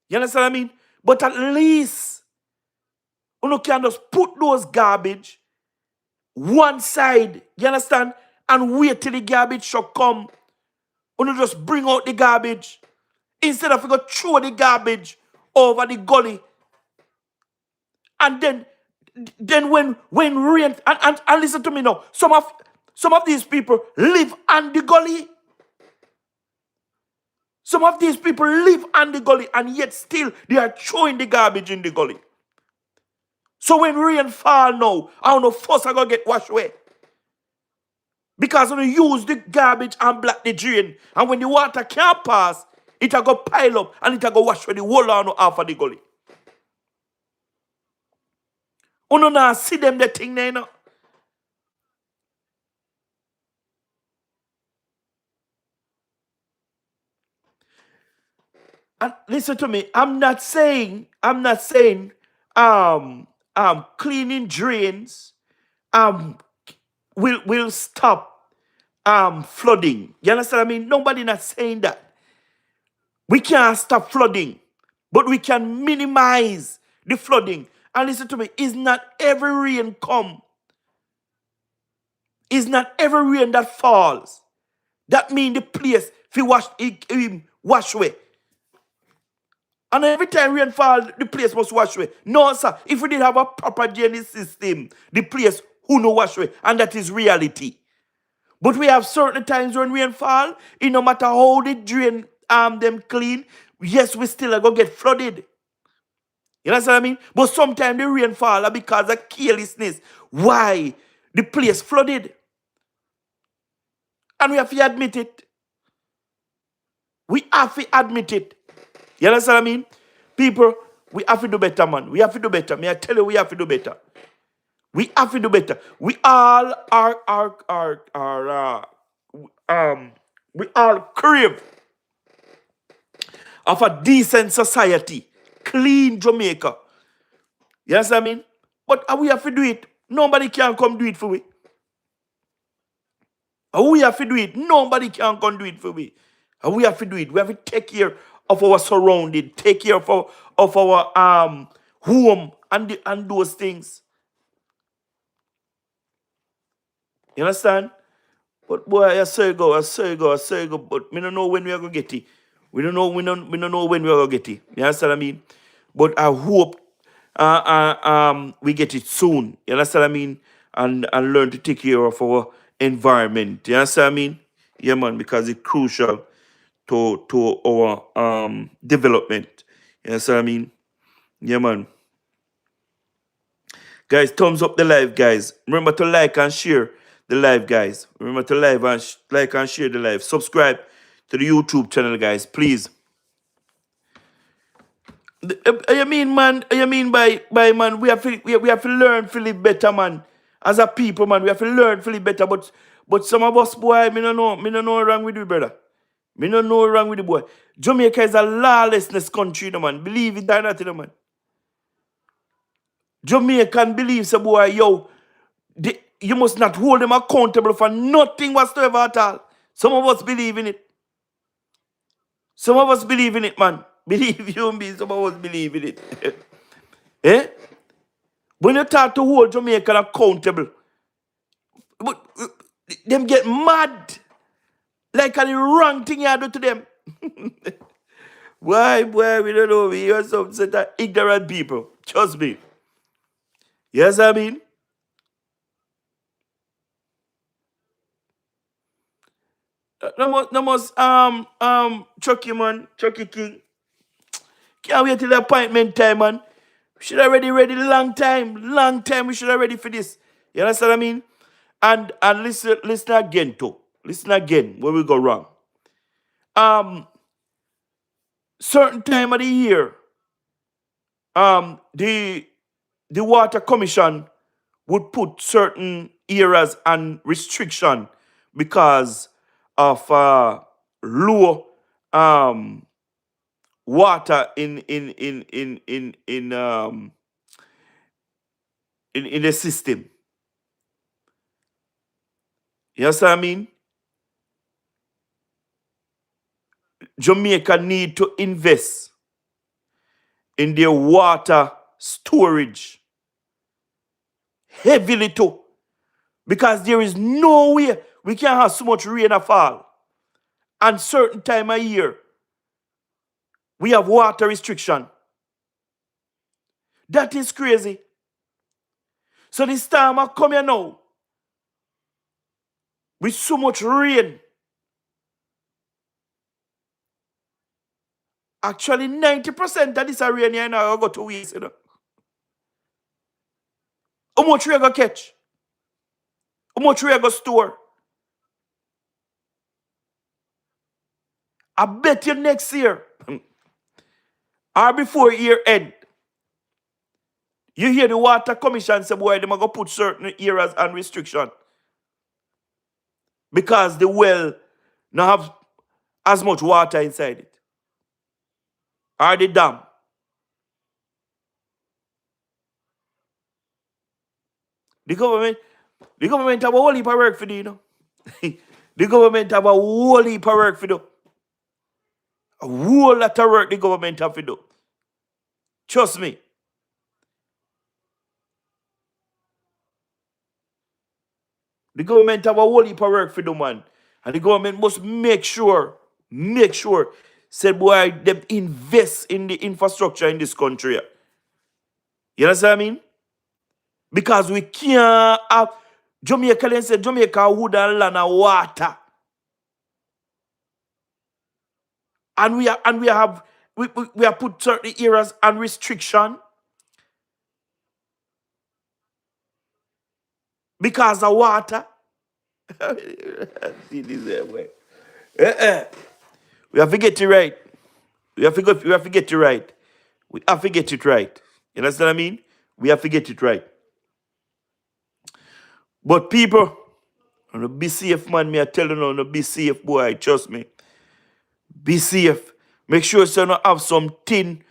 You understand what I mean? But at least you can just put those garbage one side, you understand, and wait till the garbage truck come. You just bring out the garbage instead of you go throw the garbage over the gully. And then when rain and listen to me now, some of these people live on the gully. Some of these people live on the gully, and yet still they are throwing the garbage in the gully. So when rain fall now, I don't know, first I gotta get washed away. Because when you use the garbage and block the drain, and when the water can't pass, it will go pile up and it will go wash away the whole on half of the gully. You know now see them the thing there, you know. And listen to me, I'm not saying cleaning drains will stop flooding. You understand what I mean? Nobody not saying that. We can't stop flooding, but we can minimize the flooding. And listen to me, it's not every rain come. It's not every rain that falls. That means the place if you wash away. And every time rain fall, the place must wash away. No, sir. If we did have a proper drainage system, the place who no wash away. And that is reality. But we have certain times when rain fall, it no matter how the drain them clean, yes, we still are going to get flooded. You know what I mean? But sometimes the rain fall because of carelessness. Why? The place flooded. And we have to admit it. We have to admit it. You understand what I mean? People, we have to do better, man. We have to do better. May I tell you, we have to do better. We have to do better. We all we all crave of a decent society, clean Jamaica. You understand what I mean? But we have to do it. Nobody can come do it for we. We have to do it. Nobody can come do it for we. And we have to do it. We have to take care of our surrounding, take care of our home and those things. You understand? But boy, I say go. But we don't know when we are gonna get it. We don't know when we are gonna get it. You understand what I mean? But I hope we get it soon. You understand what I mean? And learn to take care of our environment. You understand what I mean? Yeah, man, because it's crucial to our development. You understand what I mean? Yeah, man. Guys, thumbs up the live, guys. Remember to like and share the live, guys. Remember to like and share the live. Subscribe to the YouTube channel, guys, please. You mean, man? You mean by man? We have to learn to live better, man. As a people, man, we have to learn to live better. But some of us, boy, me no know what wrong with you, brother. Me no know what wrong with the boy. Jamaica is a lawlessness country, no man. Believe it or not, no man. Jamaican believe, so boy, yo, you must not hold them accountable for nothing whatsoever at all. Some of us believe in it. Some of us believe in it, man. Believe you me, some of us believe in it. eh? When you start to hold Jamaican accountable, but them get mad. Like a wrong thing you do to them. Why, boy, we don't know. We are some set of ignorant people. Trust me. Yes, I mean. Chucky, man. Chucky King. Can't wait till the appointment time, man. We should have ready long time. Long time we should have ready for this. You understand what I mean? And listen again too. Listen again where we go wrong. Um, certain time of the year, the water commission would put certain areas and restriction because of low um water in the system. You understand what I mean? Jamaica need to invest in their water storage heavily too. Because there is no way we can have so much rain a fall. And certain time of year, we have water restriction. That is crazy. So this time I come here now with so much rain. Actually, 90% of this rain here now I go to waste. You know. How much rain I go catch? How much rain I go store? I bet you next year or before year end, you hear the water commission say, boy, they're going to put certain areas and restriction because the well not have as much water inside it. Or the dam. The government, the government have a whole heap of work for do, you know. The government have a whole heap of work for do. A whole lot of work the government have to do. Trust me. The government have a whole heap of work for do, man. And the government must make sure, say, boy, them invest in the infrastructure in this country. You understand what I mean? Because we can't have Jamaica, they say Jamaica wood and land and water. And we have put certain areas and restriction because of water. See this there, boy. We have to get it right. We have to get it right. We have to get it right. You understand what I mean? We have to get it right. But people, no be safe, man. Me I tell you now, no be safe, boy. Trust me. Be safe. Make sure so you don't have some tin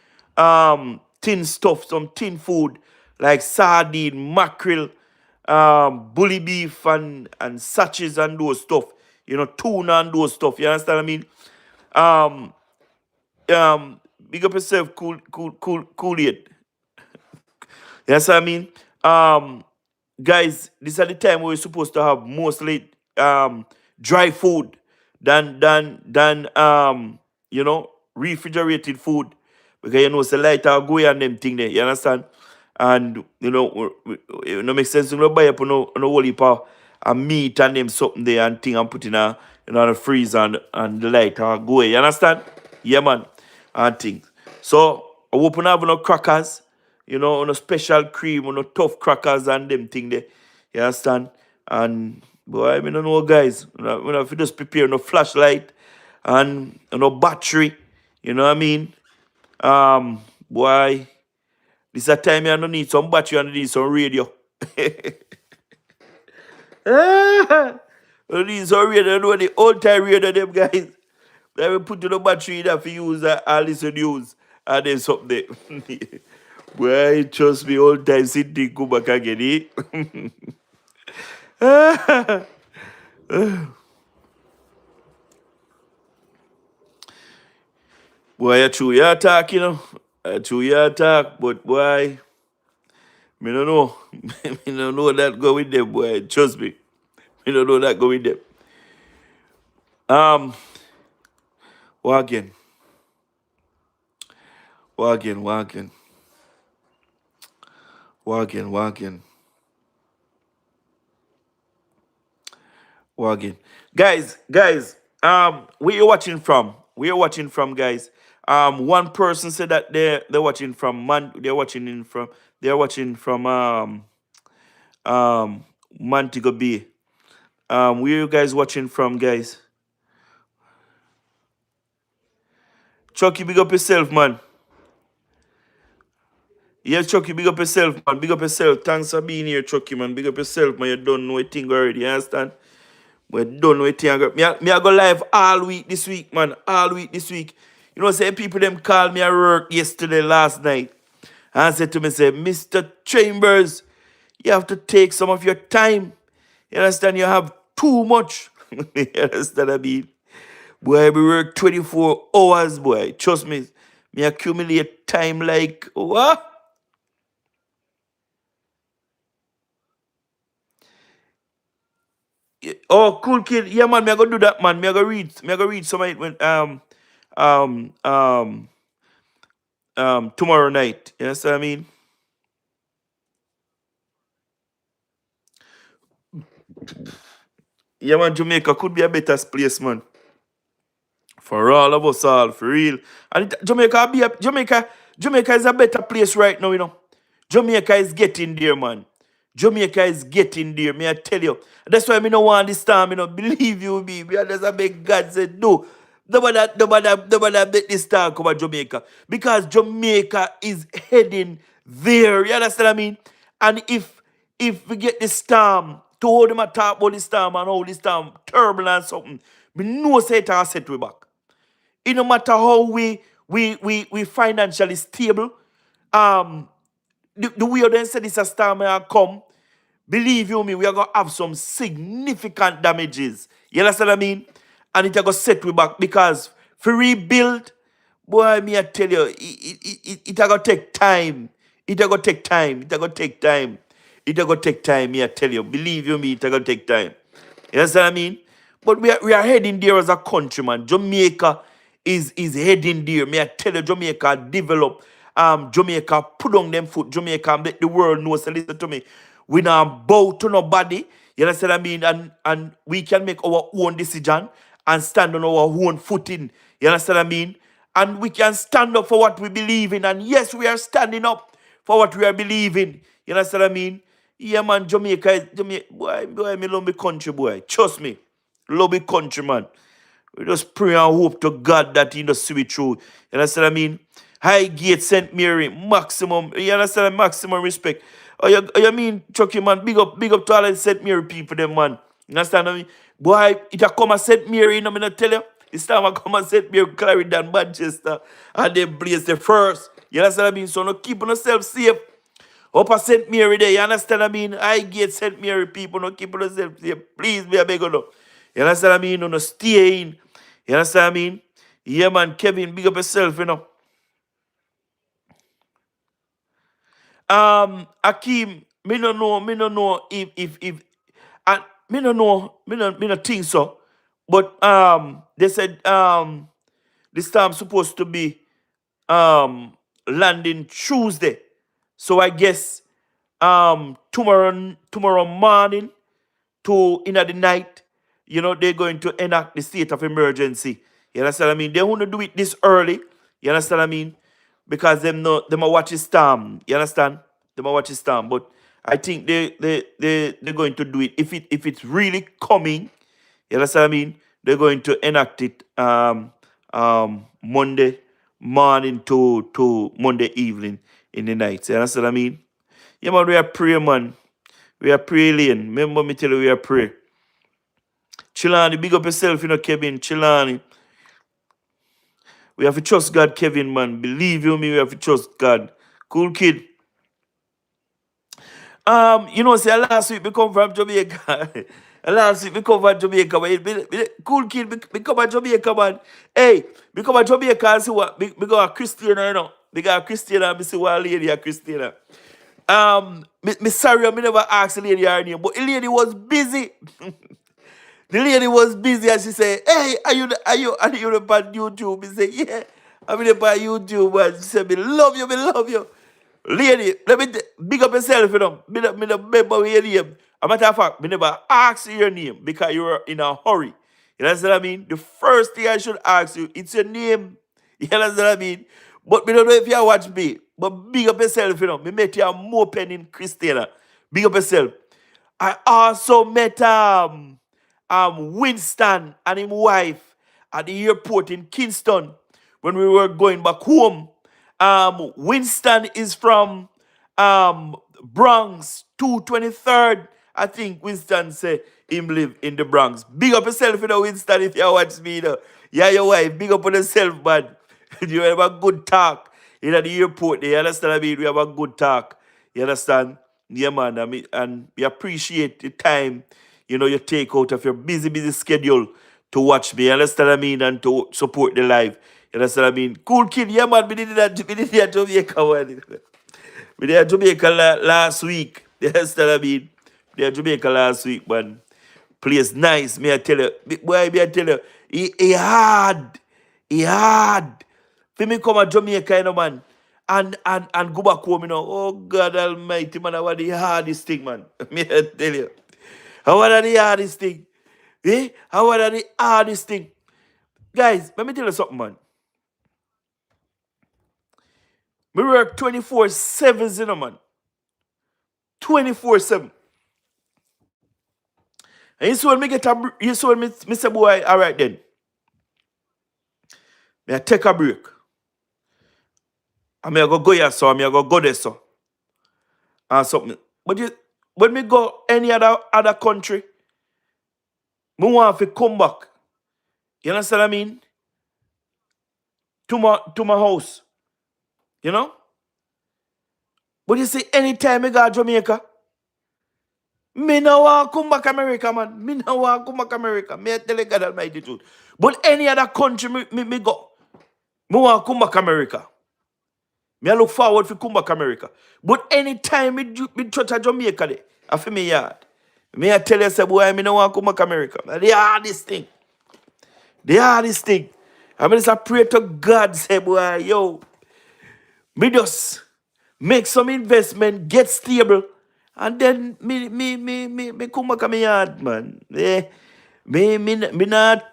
stuff, some tin food like sardine, mackerel, bully beef and sachets and those stuff. You know, tuna and those stuff. You understand what I mean? Um, big up yourself, cool it. You understand what I mean? Guys, this is the time where we're supposed to have mostly dry food than you know refrigerated food because you know it's a lighter go and them thing there. You understand? And you know it no make sense to no buy up no whole heap of meat and them something there and thing and put in a the freezer and the lighter go. You understand? Yeah, man, and things. So I hope you have no crackers. You know, on a special cream, on a tough crackers and them thing there. You understand? And boy, I don't know guys. When I just prepare no flashlight and no battery, you know what I mean? Boy, this a time you don't need some battery and need some radio. You need some radio, you know the old time radio them guys. They will put in the battery that for use and listen news and then something there. Boy, trust me, old time Sydney go back again, eh? Boy, you true your attack, you know. True your attack, but boy, me don't know. Me don't know that go with them, boy. Trust me. Me don't know that go with them. Um, Wagon, wagon, wagon, wagon, wagon, wagon. Guys, where you watching from? Where you watching from, guys? One person said that they're watching from they're watching from um Montego Bay. Where you guys watching from, guys? Chucky, big up yourself, man. Yes, Chucky, big up yourself, man. Big up yourself. Thanks for being here, Chucky, man. Big up yourself, man. You don't know a thing already, you understand? But you don't know a thing. Me I go live all week this week, man. All week this week. You know, say people them call me at work yesterday, last night. And said to me, say, Mr. Chambers, you have to take some of your time. You understand? You have too much. You understand what I mean? Boy, we work 24 hours, boy. Trust me. Me accumulate time like what? Oh, cool kid. Yeah, man, me I go do that, man. Me I go read some of it when um um tomorrow night. You understand what I mean? Yeah, man, Jamaica could be a better place, man. For all of us all, for real. And Jamaica is a better place right now, you know. Jamaica is getting there, man. Jamaica is getting there, me I tell you. That's why me no want this time, you know. Believe you me. Me just a big God said no. Nobody let this time come at Jamaica. Because Jamaica is heading there. You understand what I mean? And if we get this storm, to hold them a talk about this storm and all this storm, turbulence something, we know say it has set we back. It no matter how we financially stable, um, the way then said this a storm may come, believe you me, we are gonna have some significant damages. You understand what I mean? And it are gonna set we back because for rebuild, boy, me I tell you, it are gonna take time. It are gonna take time. It are gonna take time. It are gonna take time. Me I tell you, believe you me, it are gonna take time. You understand what I mean? But we are heading there as a country, man. Jamaica is heading there. May I tell you, Jamaica develop. Jamaica put on them foot. Jamaica make the world know. So listen to me. We not bow to nobody. You understand what I mean? And we can make our own decision and stand on our own footing. You understand what I mean? And we can stand up for what we believe in. And yes, we are standing up for what we are believing. You understand what I mean? Yeah, man, Jamaica is Jamaica. Boy, me love me country, boy. Trust me. Love me country, man. We just pray and hope to God that He does see it through. You understand what I mean? Highgate, St. Mary, maximum. You understand? Maximum respect. You mean, Chucky, man? Big up to all the St. Mary people, them, man. You understand what I mean? Boy, it a come a St. Mary, you know, me not tell you. It's time I come and St. Mary, Clarendon, Manchester, and they blaze the first. You understand what I mean? So, no keeping yourself safe. Up at St. Mary there, you understand what I mean? I get St. Mary people, no keep yourself safe. Please be a beg you. You understand what I mean? No stay in. You understand what I mean? Yeah, man, Kevin, big up yourself, you know. Akeem, me no know if and me no think so. But they said this time supposed to be landing Tuesday. So I guess tomorrow morning to in the night, you know, they're going to enact the state of emergency. You understand what I mean? They want to do it this early. You understand what I mean? Because them are watching storm. You understand? Them are watching storm. But I think they're going to do it. If it's really coming, you understand what I mean? They're going to enact it Monday morning to Monday evening in the night. You understand what I mean? Yeah, man, we are pray, man. We are praying. Remember me tell you we are pray. Chilani, big up yourself, Kevin. Chilani. We have to trust God, Kevin, man. Believe you me, we have to trust God. Cool kid. Say last week we come from Jamaica. Last week we come from Jamaica, but cool kid, we come from Jamaica, man. Hey, we come from Jamaica and see what we got a Christian, We got a Christian and we see what lady a Christian. Me sorry, I never asked the lady her name, but the lady was busy. The lady was busy and she said, "Hey, are you on YouTube?" Me say, "Yeah, I'm on YouTube." And she said, "Me love you, me love you." Lady, let me big up yourself, Me don't remember your name. A matter of fact, me never ask you your name because you were in a hurry. You understand what I mean? The first thing I should ask you, it's your name. You understand what I mean? But me don't know if you watch me. But big up yourself, Me met you a more pen in Christina. Big up yourself. I also met Winston and his wife at the airport in Kingston when we were going back home. Winston is from Bronx, 223rd. I think Winston say him live in the Bronx. Big up yourself, Winston, if you watch me, Yeah, your wife, big up on yourself, man. You have a good talk in the airport. You understand what I mean? We have a good talk. You understand? Yeah, man. I mean, and we appreciate the time, you take out of your busy schedule to watch me. You understand what I mean? And to support the live. You understand what I mean? Cool kid, yeah, man. We did that Jamaica, man. We did Jamaica last week. You understand what I mean? We did Jamaica last week, man. Place nice, may I tell you. Boy, may I tell you. He hard. He hard. For me come to Jamaica, man. And go back home, Oh, God almighty, man. I want the hardest thing, man. May I tell you. I want the hardest thing. I want the hardest thing. Guys, let me tell you something, man. We work 24/7, man. 24/7. And you see when me get you see when me say, boy, all right then. Me I take a break. And me I go here, so me I go there, so. And something. But when me go any other country, me want to come back. You understand what I mean? To my house. You know? But you see, anytime I go to Jamaica, me no want to come back America, man. Me no want to come back America. Me I tell you God almighty truth. But any other country me go, me want to come back America. Me I look forward to come back America. But anytime me touch a Jamaica, I feel me yard. Me I tell you, say, boy, me no want to come back America. The hardest thing. The hardest thing. I mean, I pray to God, say, boy, yo, me just make some investment, get stable, and then me come back to my yard, man. Me not,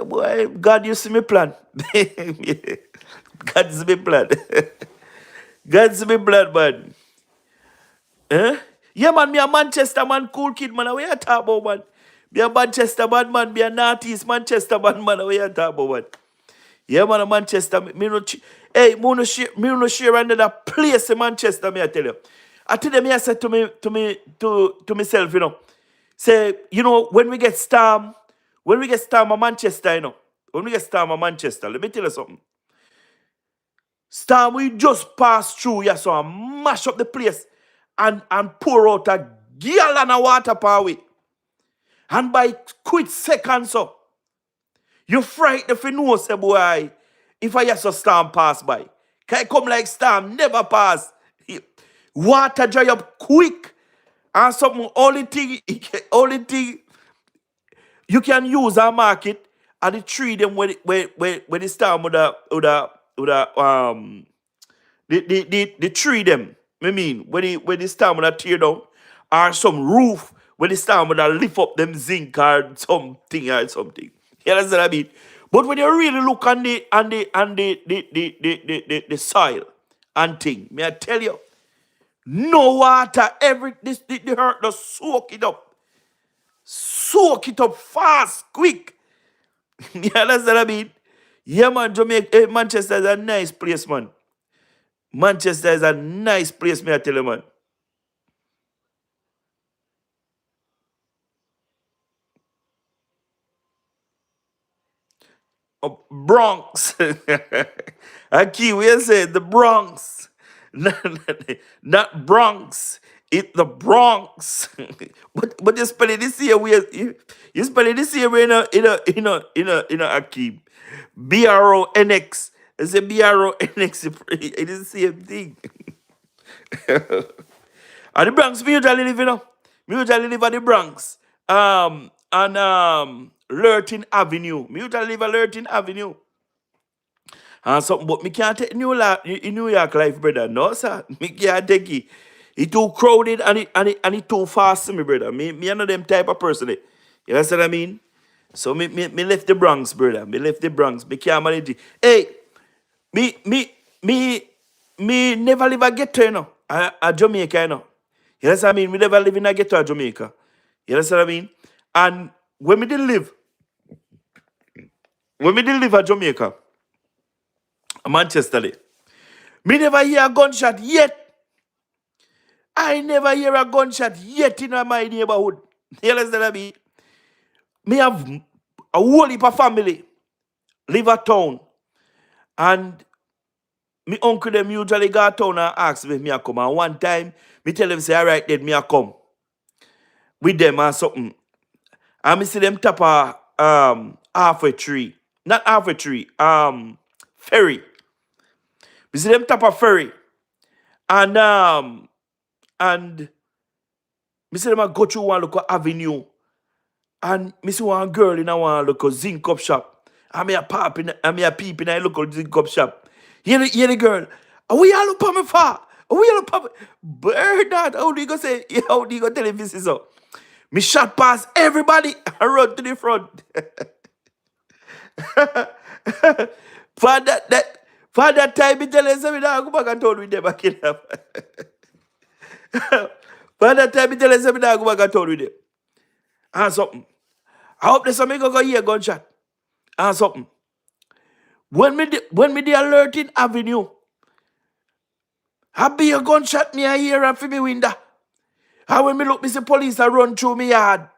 boy, God, you see me plan. God see me plan. God see me plan, man. Yeah, man, me a Manchester man, cool kid, man. What you talk about, man? Be a Manchester man, be a Northeast Manchester man. What you talk about, man? Yeah, man, a Manchester. Hey, me no share another place in Manchester, me I tell you. I tell them, I said to myself, say, when we get storm of Manchester, when we get storm of Manchester, let me tell you something. Storm we just pass through, yeah, so I mash up the place and pour out a gallon of water per way. And by quick seconds up, you frightened if you know, say, boy, if I just a storm pass by. Can it come like storm, never pass. Water dry up quick. And something, only thing you can use and market are the tree them when the storm the tree them. I mean, when the storm would tear down, or some roof when the storm would lift up them zinc or something or something. You understand what I mean? But when you really look on the soil and thing, may I tell you, no water, the earth just soak it up. Soak it up fast, quick. You understand what I mean? Yeah, man, Jamaica, Manchester is a nice place, man. Manchester is a nice place, me I tell you, man. Bronx. Aki, we say the Bronx. Not Bronx. It the Bronx. but you spell it this year you spell it this year in a Aki. BRONX. It's a BRONX. It is the same thing. And the Bronx, me usually live, Me usually live at the Bronx. And Lurton Avenue. Me usually live at Lurton Avenue. And something, but me can't take New York life, brother. No, sir. Me can't take it. It too crowded and it too fast to me, brother. Me another them type of person. You understand what I mean? So me left the Bronx, brother. Me left the Bronx. Me can't manage it. Hey, me, me, me, me never live a ghetto, A Jamaica, You understand what I mean? Me never live in a ghetto of Jamaica. You understand what I mean? And when me did live at Jamaica, Manchester, me never hear a gunshot yet. I never hear a gunshot yet in my neighborhood. You understand what I mean? Me have a whole heap of family live at town. And me uncle them usually go town and ask me if me a come. And one time, me tell them, say, all right, then me a come with them or something. And me see them tap a half a tree. Not half a tree, ferry. Me see them tap a ferry. And me see them a go through one local avenue. And me see one girl in a one local zinc up shop. And me a pop in and me a peep in a local zinc up shop. Hear the girl. Are we all up on me for? Are we all up on me? Bird that. How do you go say? How do you go tell him this is so? Me shot past everybody and run to the front. for that time, me tell him, say, me nah go back and told with them again. For that time, me tell him, say, me nah go back and told with them. And something. I hope there's something go hear gunshot. And something. When me the alerting avenue, I be a gunshot me a hear and for me window. And when me look, me see police a run through me yard.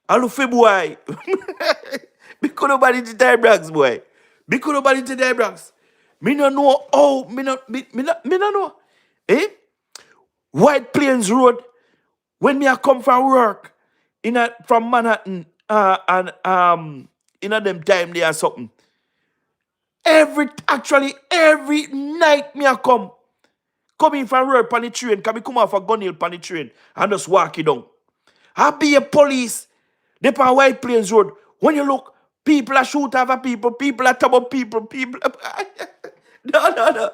I look for boy. Me could nobody to die Bronx, boy. Me could nobody to die Bronx. Me no know how, me no know. Eh? White Plains Road, when me a come from work, from Manhattan, and in a them time there or something. Every night me a coming from work on the train, can me come off a gun hill on the train and just walk it down. I be a police, they on White Plains Road. When you look, people are shoot over people are top people. No.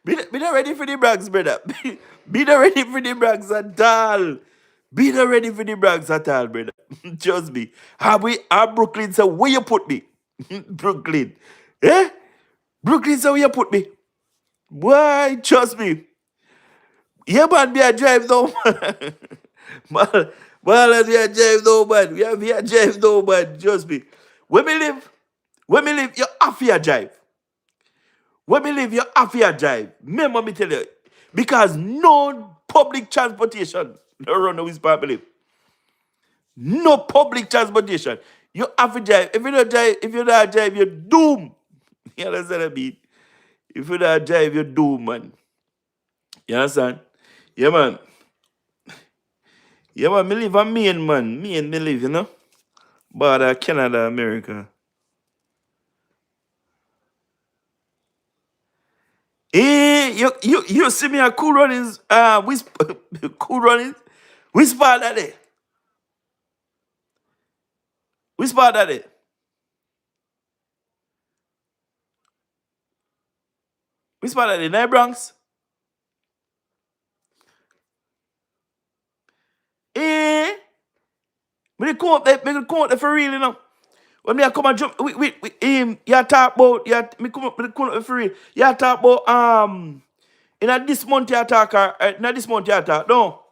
Be not ready for the Bronx, brother. Be not ready for the Bronx at all. Be not ready for the Bronx at all, brother. Trust me. How Brooklyn say, where you put me? Brooklyn. Eh? Brooklyn say, where you put me? Why? Trust me. Yeah, man, be a drive though, man. Man, be a drive though, man. We have a drive though, man. Trust me. When me live, you have to drive. When me live, you have to drive. Remember me tell you. Because no public transportation no run the West Park live. No public transportation. You have to drive. If you don't drive, you're doomed. You understand what I mean? If you don't drive, you're doomed, man. You understand? Yeah, man. Yeah, man, me live a Maine, man. Maine, me live, But Canada, America. You see me a cool runnings, cool runnings? Which part that day? Which part that day? Which part that day? Night Bronx? Eh? Me come up there for real, When me a come and jump, we you talk about, me come up there for real. You talk about, in a this month you talk, in a this month you talk, no.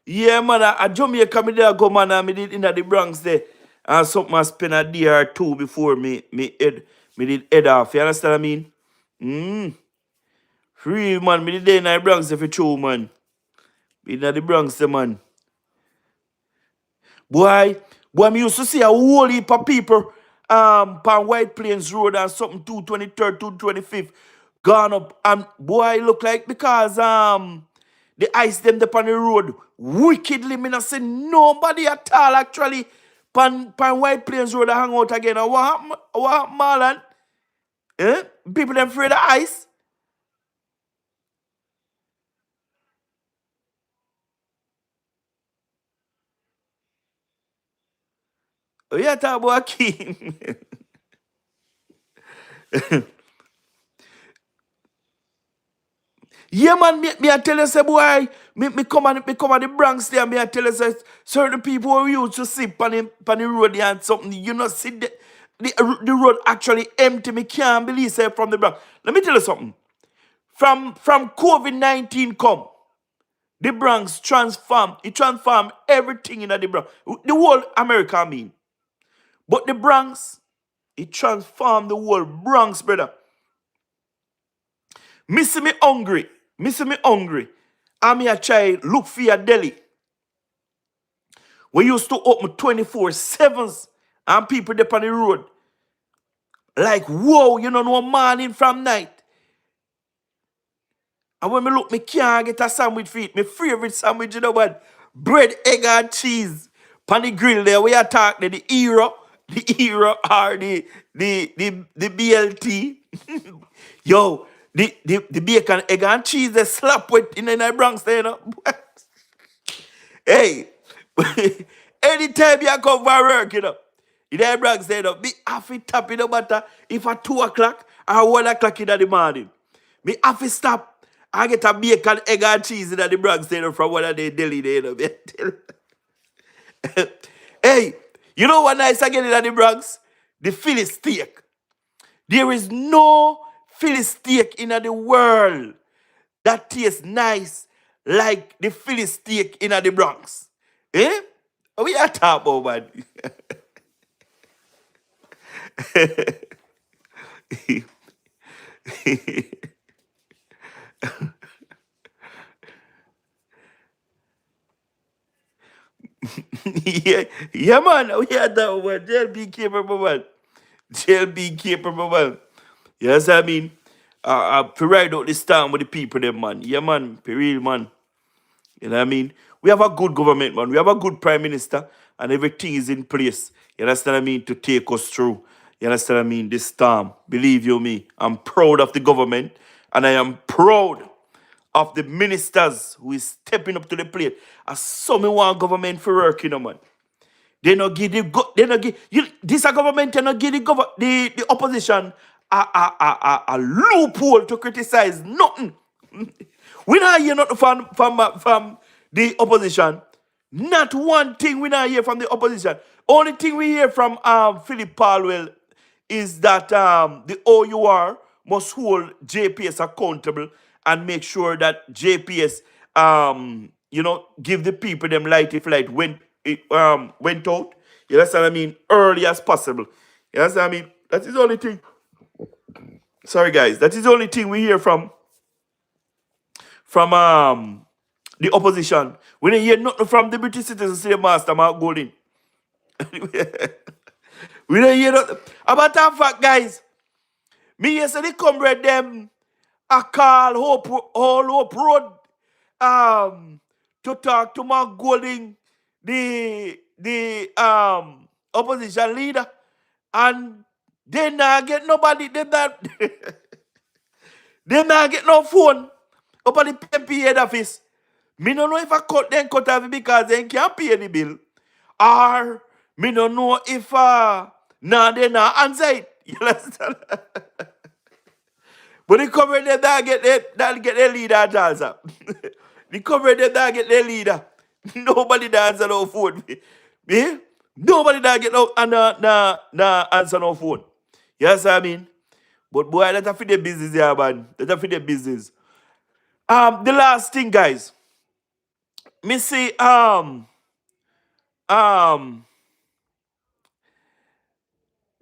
Yeah, man, a Jamaica, me there go, man, and me did in the Bronx there. And something I spend a day or two before me did head off. You understand what I mean? Mm. Real, man, me did there in the Bronx if you true, man. In the Bronx, there, man. Boy, me used to see a whole heap of people on White Plains Road and something 223rd, 225th gone up. And boy, look like because the ice them up on the road wickedly, me not see nobody at all actually pan White Plains Road hang out again. And what happened, Marlon? Eh? People them afraid of ice? Oh, yeah, talk about King. Yeah, man, me I tell you, say, boy, me come on the Bronx there, me I tell you, say, certain people who used to sit on the road there and something, you know, see the road actually empty. Me can't believe, say, from the Bronx. Let me tell you something. From COVID-19 come, the Bronx transform everything in the Bronx. The whole America, I mean. But the Bronx, it transformed the whole Bronx, brother. Missing me hungry. Missing me hungry. I me a try look for a deli. We used to open 24/7s and people there on the road. Like, whoa, you know, no morning from night. And when me look, me can't get a sandwich for it. My favorite sandwich, you know what? Bread, egg, and cheese. Pan the grill there, we attack the hero, or the BLT. Yo, the bacon, egg, and cheese, they slap with in the Bronx there, you know. Hey, anytime you come for work, you know, in the Bronx, you know, me have to tap, it no matter if at 2 o'clock or 1 o'clock in the morning. Me have to stop and get a bacon, egg, and cheese in the Bronx, you know, from one of the deli, there, you know. Me tell you. Hey, you know what nice again in the Bronx? The Philly steak. There is no Philly steak in the world that tastes nice like the Philly steak in the Bronx. Eh? We are talking about, man. Yeah, yeah, man. We are that one. Jail be capable, man. Jail be capable, man. Yes, I mean, to ride out this time with the people, them, man. Yeah, man. For real, man. You know what I mean? We have a good government, man. We have a good prime minister, and everything is in place. You understand what I mean? To take us through. You understand what I mean? This time, believe you me, I'm proud of the government, and I am proud of the ministers who is stepping up to the plate. As some want government for work, you know, man. They not give they not give you this a government, they not give the opposition a loophole to criticize nothing. We not hear nothing from the opposition. Not one thing we not hear from the opposition. Only thing we hear from Philip Palwell is that the OUR must hold JPS accountable and make sure that JPS give the people them light if light went out. You understand what I mean? Early as possible. You understand what I mean? That is the only thing. Sorry guys, that is the only thing we hear from the opposition. We didn't hear nothing from the British citizens say Master Mark Golding. We don't hear nothing. About that fact, guys, me yesterday comrade them a call Hope Road to talk to Mark Golding, the opposition leader, and they not get nobody, they not they not get no phone up at the MP head office. Me no know if I cut off it because they can't pay the bill. Or me no know if they not answer it. You understand? But the cover them that get their leader at all, sir. The cover them that get their leader. Nobody that answer no phone. Me? Nobody that get no answer no phone. Yes, I mean. But boy, that's a for the business, yeah, man. That's a for the business. The last thing, guys. me see um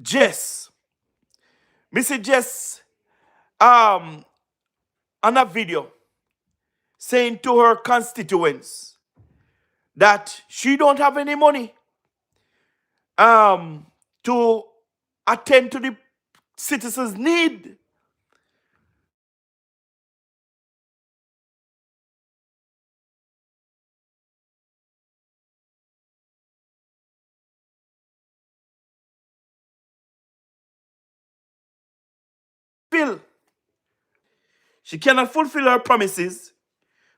Jess. Me see Jess um on a video saying to her constituents that she don't have any money um to attend to the citizens' need. Bill. She cannot fulfill her promises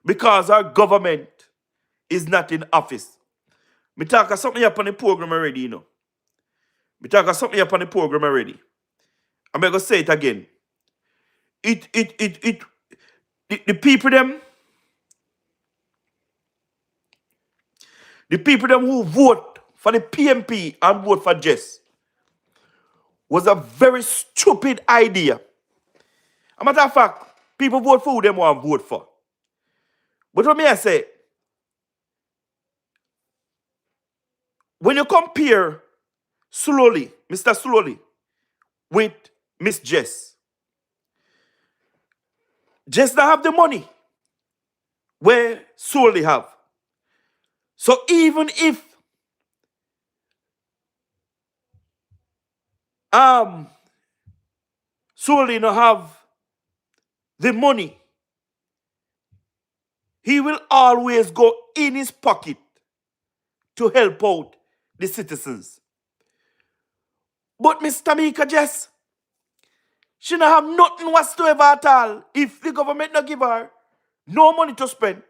because her government is not in office. Me talk of something up on the program already, you know. Me talk of something up on the program already. I'm gonna say it again. It the people them, the people them who vote for the PMP and vote for Jess was a very stupid idea. A matter of fact, people vote for who them want to vote for. But what me I say, when you compare Slowly, Mr. Slowly, with Miss Jess, Jess don't have the money where Slowly have. So even if Slowly don't have the money, he will always go in his pocket to help out the citizens. But Miss Tamika Jess, she don't have nothing whatsoever at all. If the government not give her no money to spend,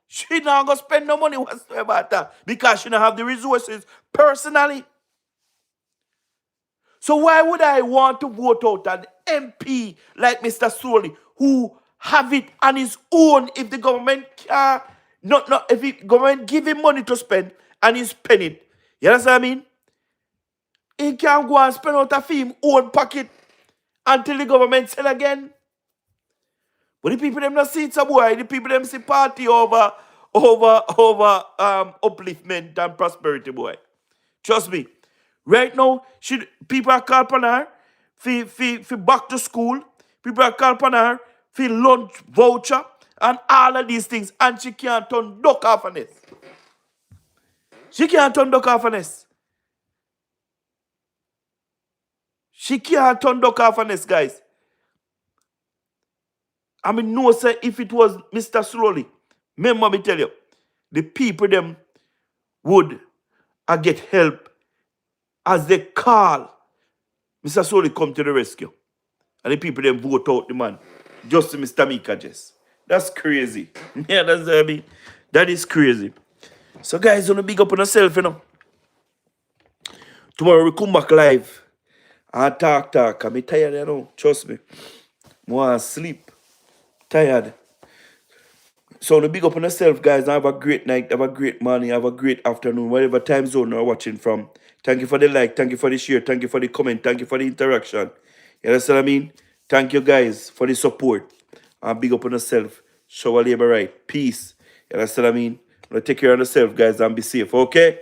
she not gonna spend no money whatsoever at all because she don't have the resources personally. So why would I want to vote out an MP like Mr. Solly who have it on his own if the government not if the government give him money to spend and he spend it? You understand what I mean? He can't go and spend out of his own pocket until the government sell again. But the people them not see it, so boy. The people them see party over upliftment and prosperity, boy. Trust me. Right now, people are calling upon her for back to school. People are calling upon her for lunch voucher and all of these things. And she can't turn duck off on this. She can't turn duck off on this. She can't turn duck off on this, guys. I mean, no, sir, if it was Mr. Slowly, remember me tell you, the people them would get help as they call Mr. Slowly come to the rescue. And the people them vote out the man. Just to Mr. Mika Jess. That's crazy. Yeah, that's what I mean. That is crazy. So guys, don't big up on yourself, you know. Tomorrow we come back live. And talk. I'm tired, you know. Trust me. I want to sleep. Tired. So don't big up on yourself, guys. Have a great night. Have a great morning. Have a great afternoon. Whatever time zone you're watching from. Thank you for the like. Thank you for the share. Thank you for the comment. Thank you for the interaction. You understand what I mean? Thank you guys for the support. And big up on yourself. Show a labor right. Peace. You understand what I mean? Take care of yourself, guys, and be safe. Okay?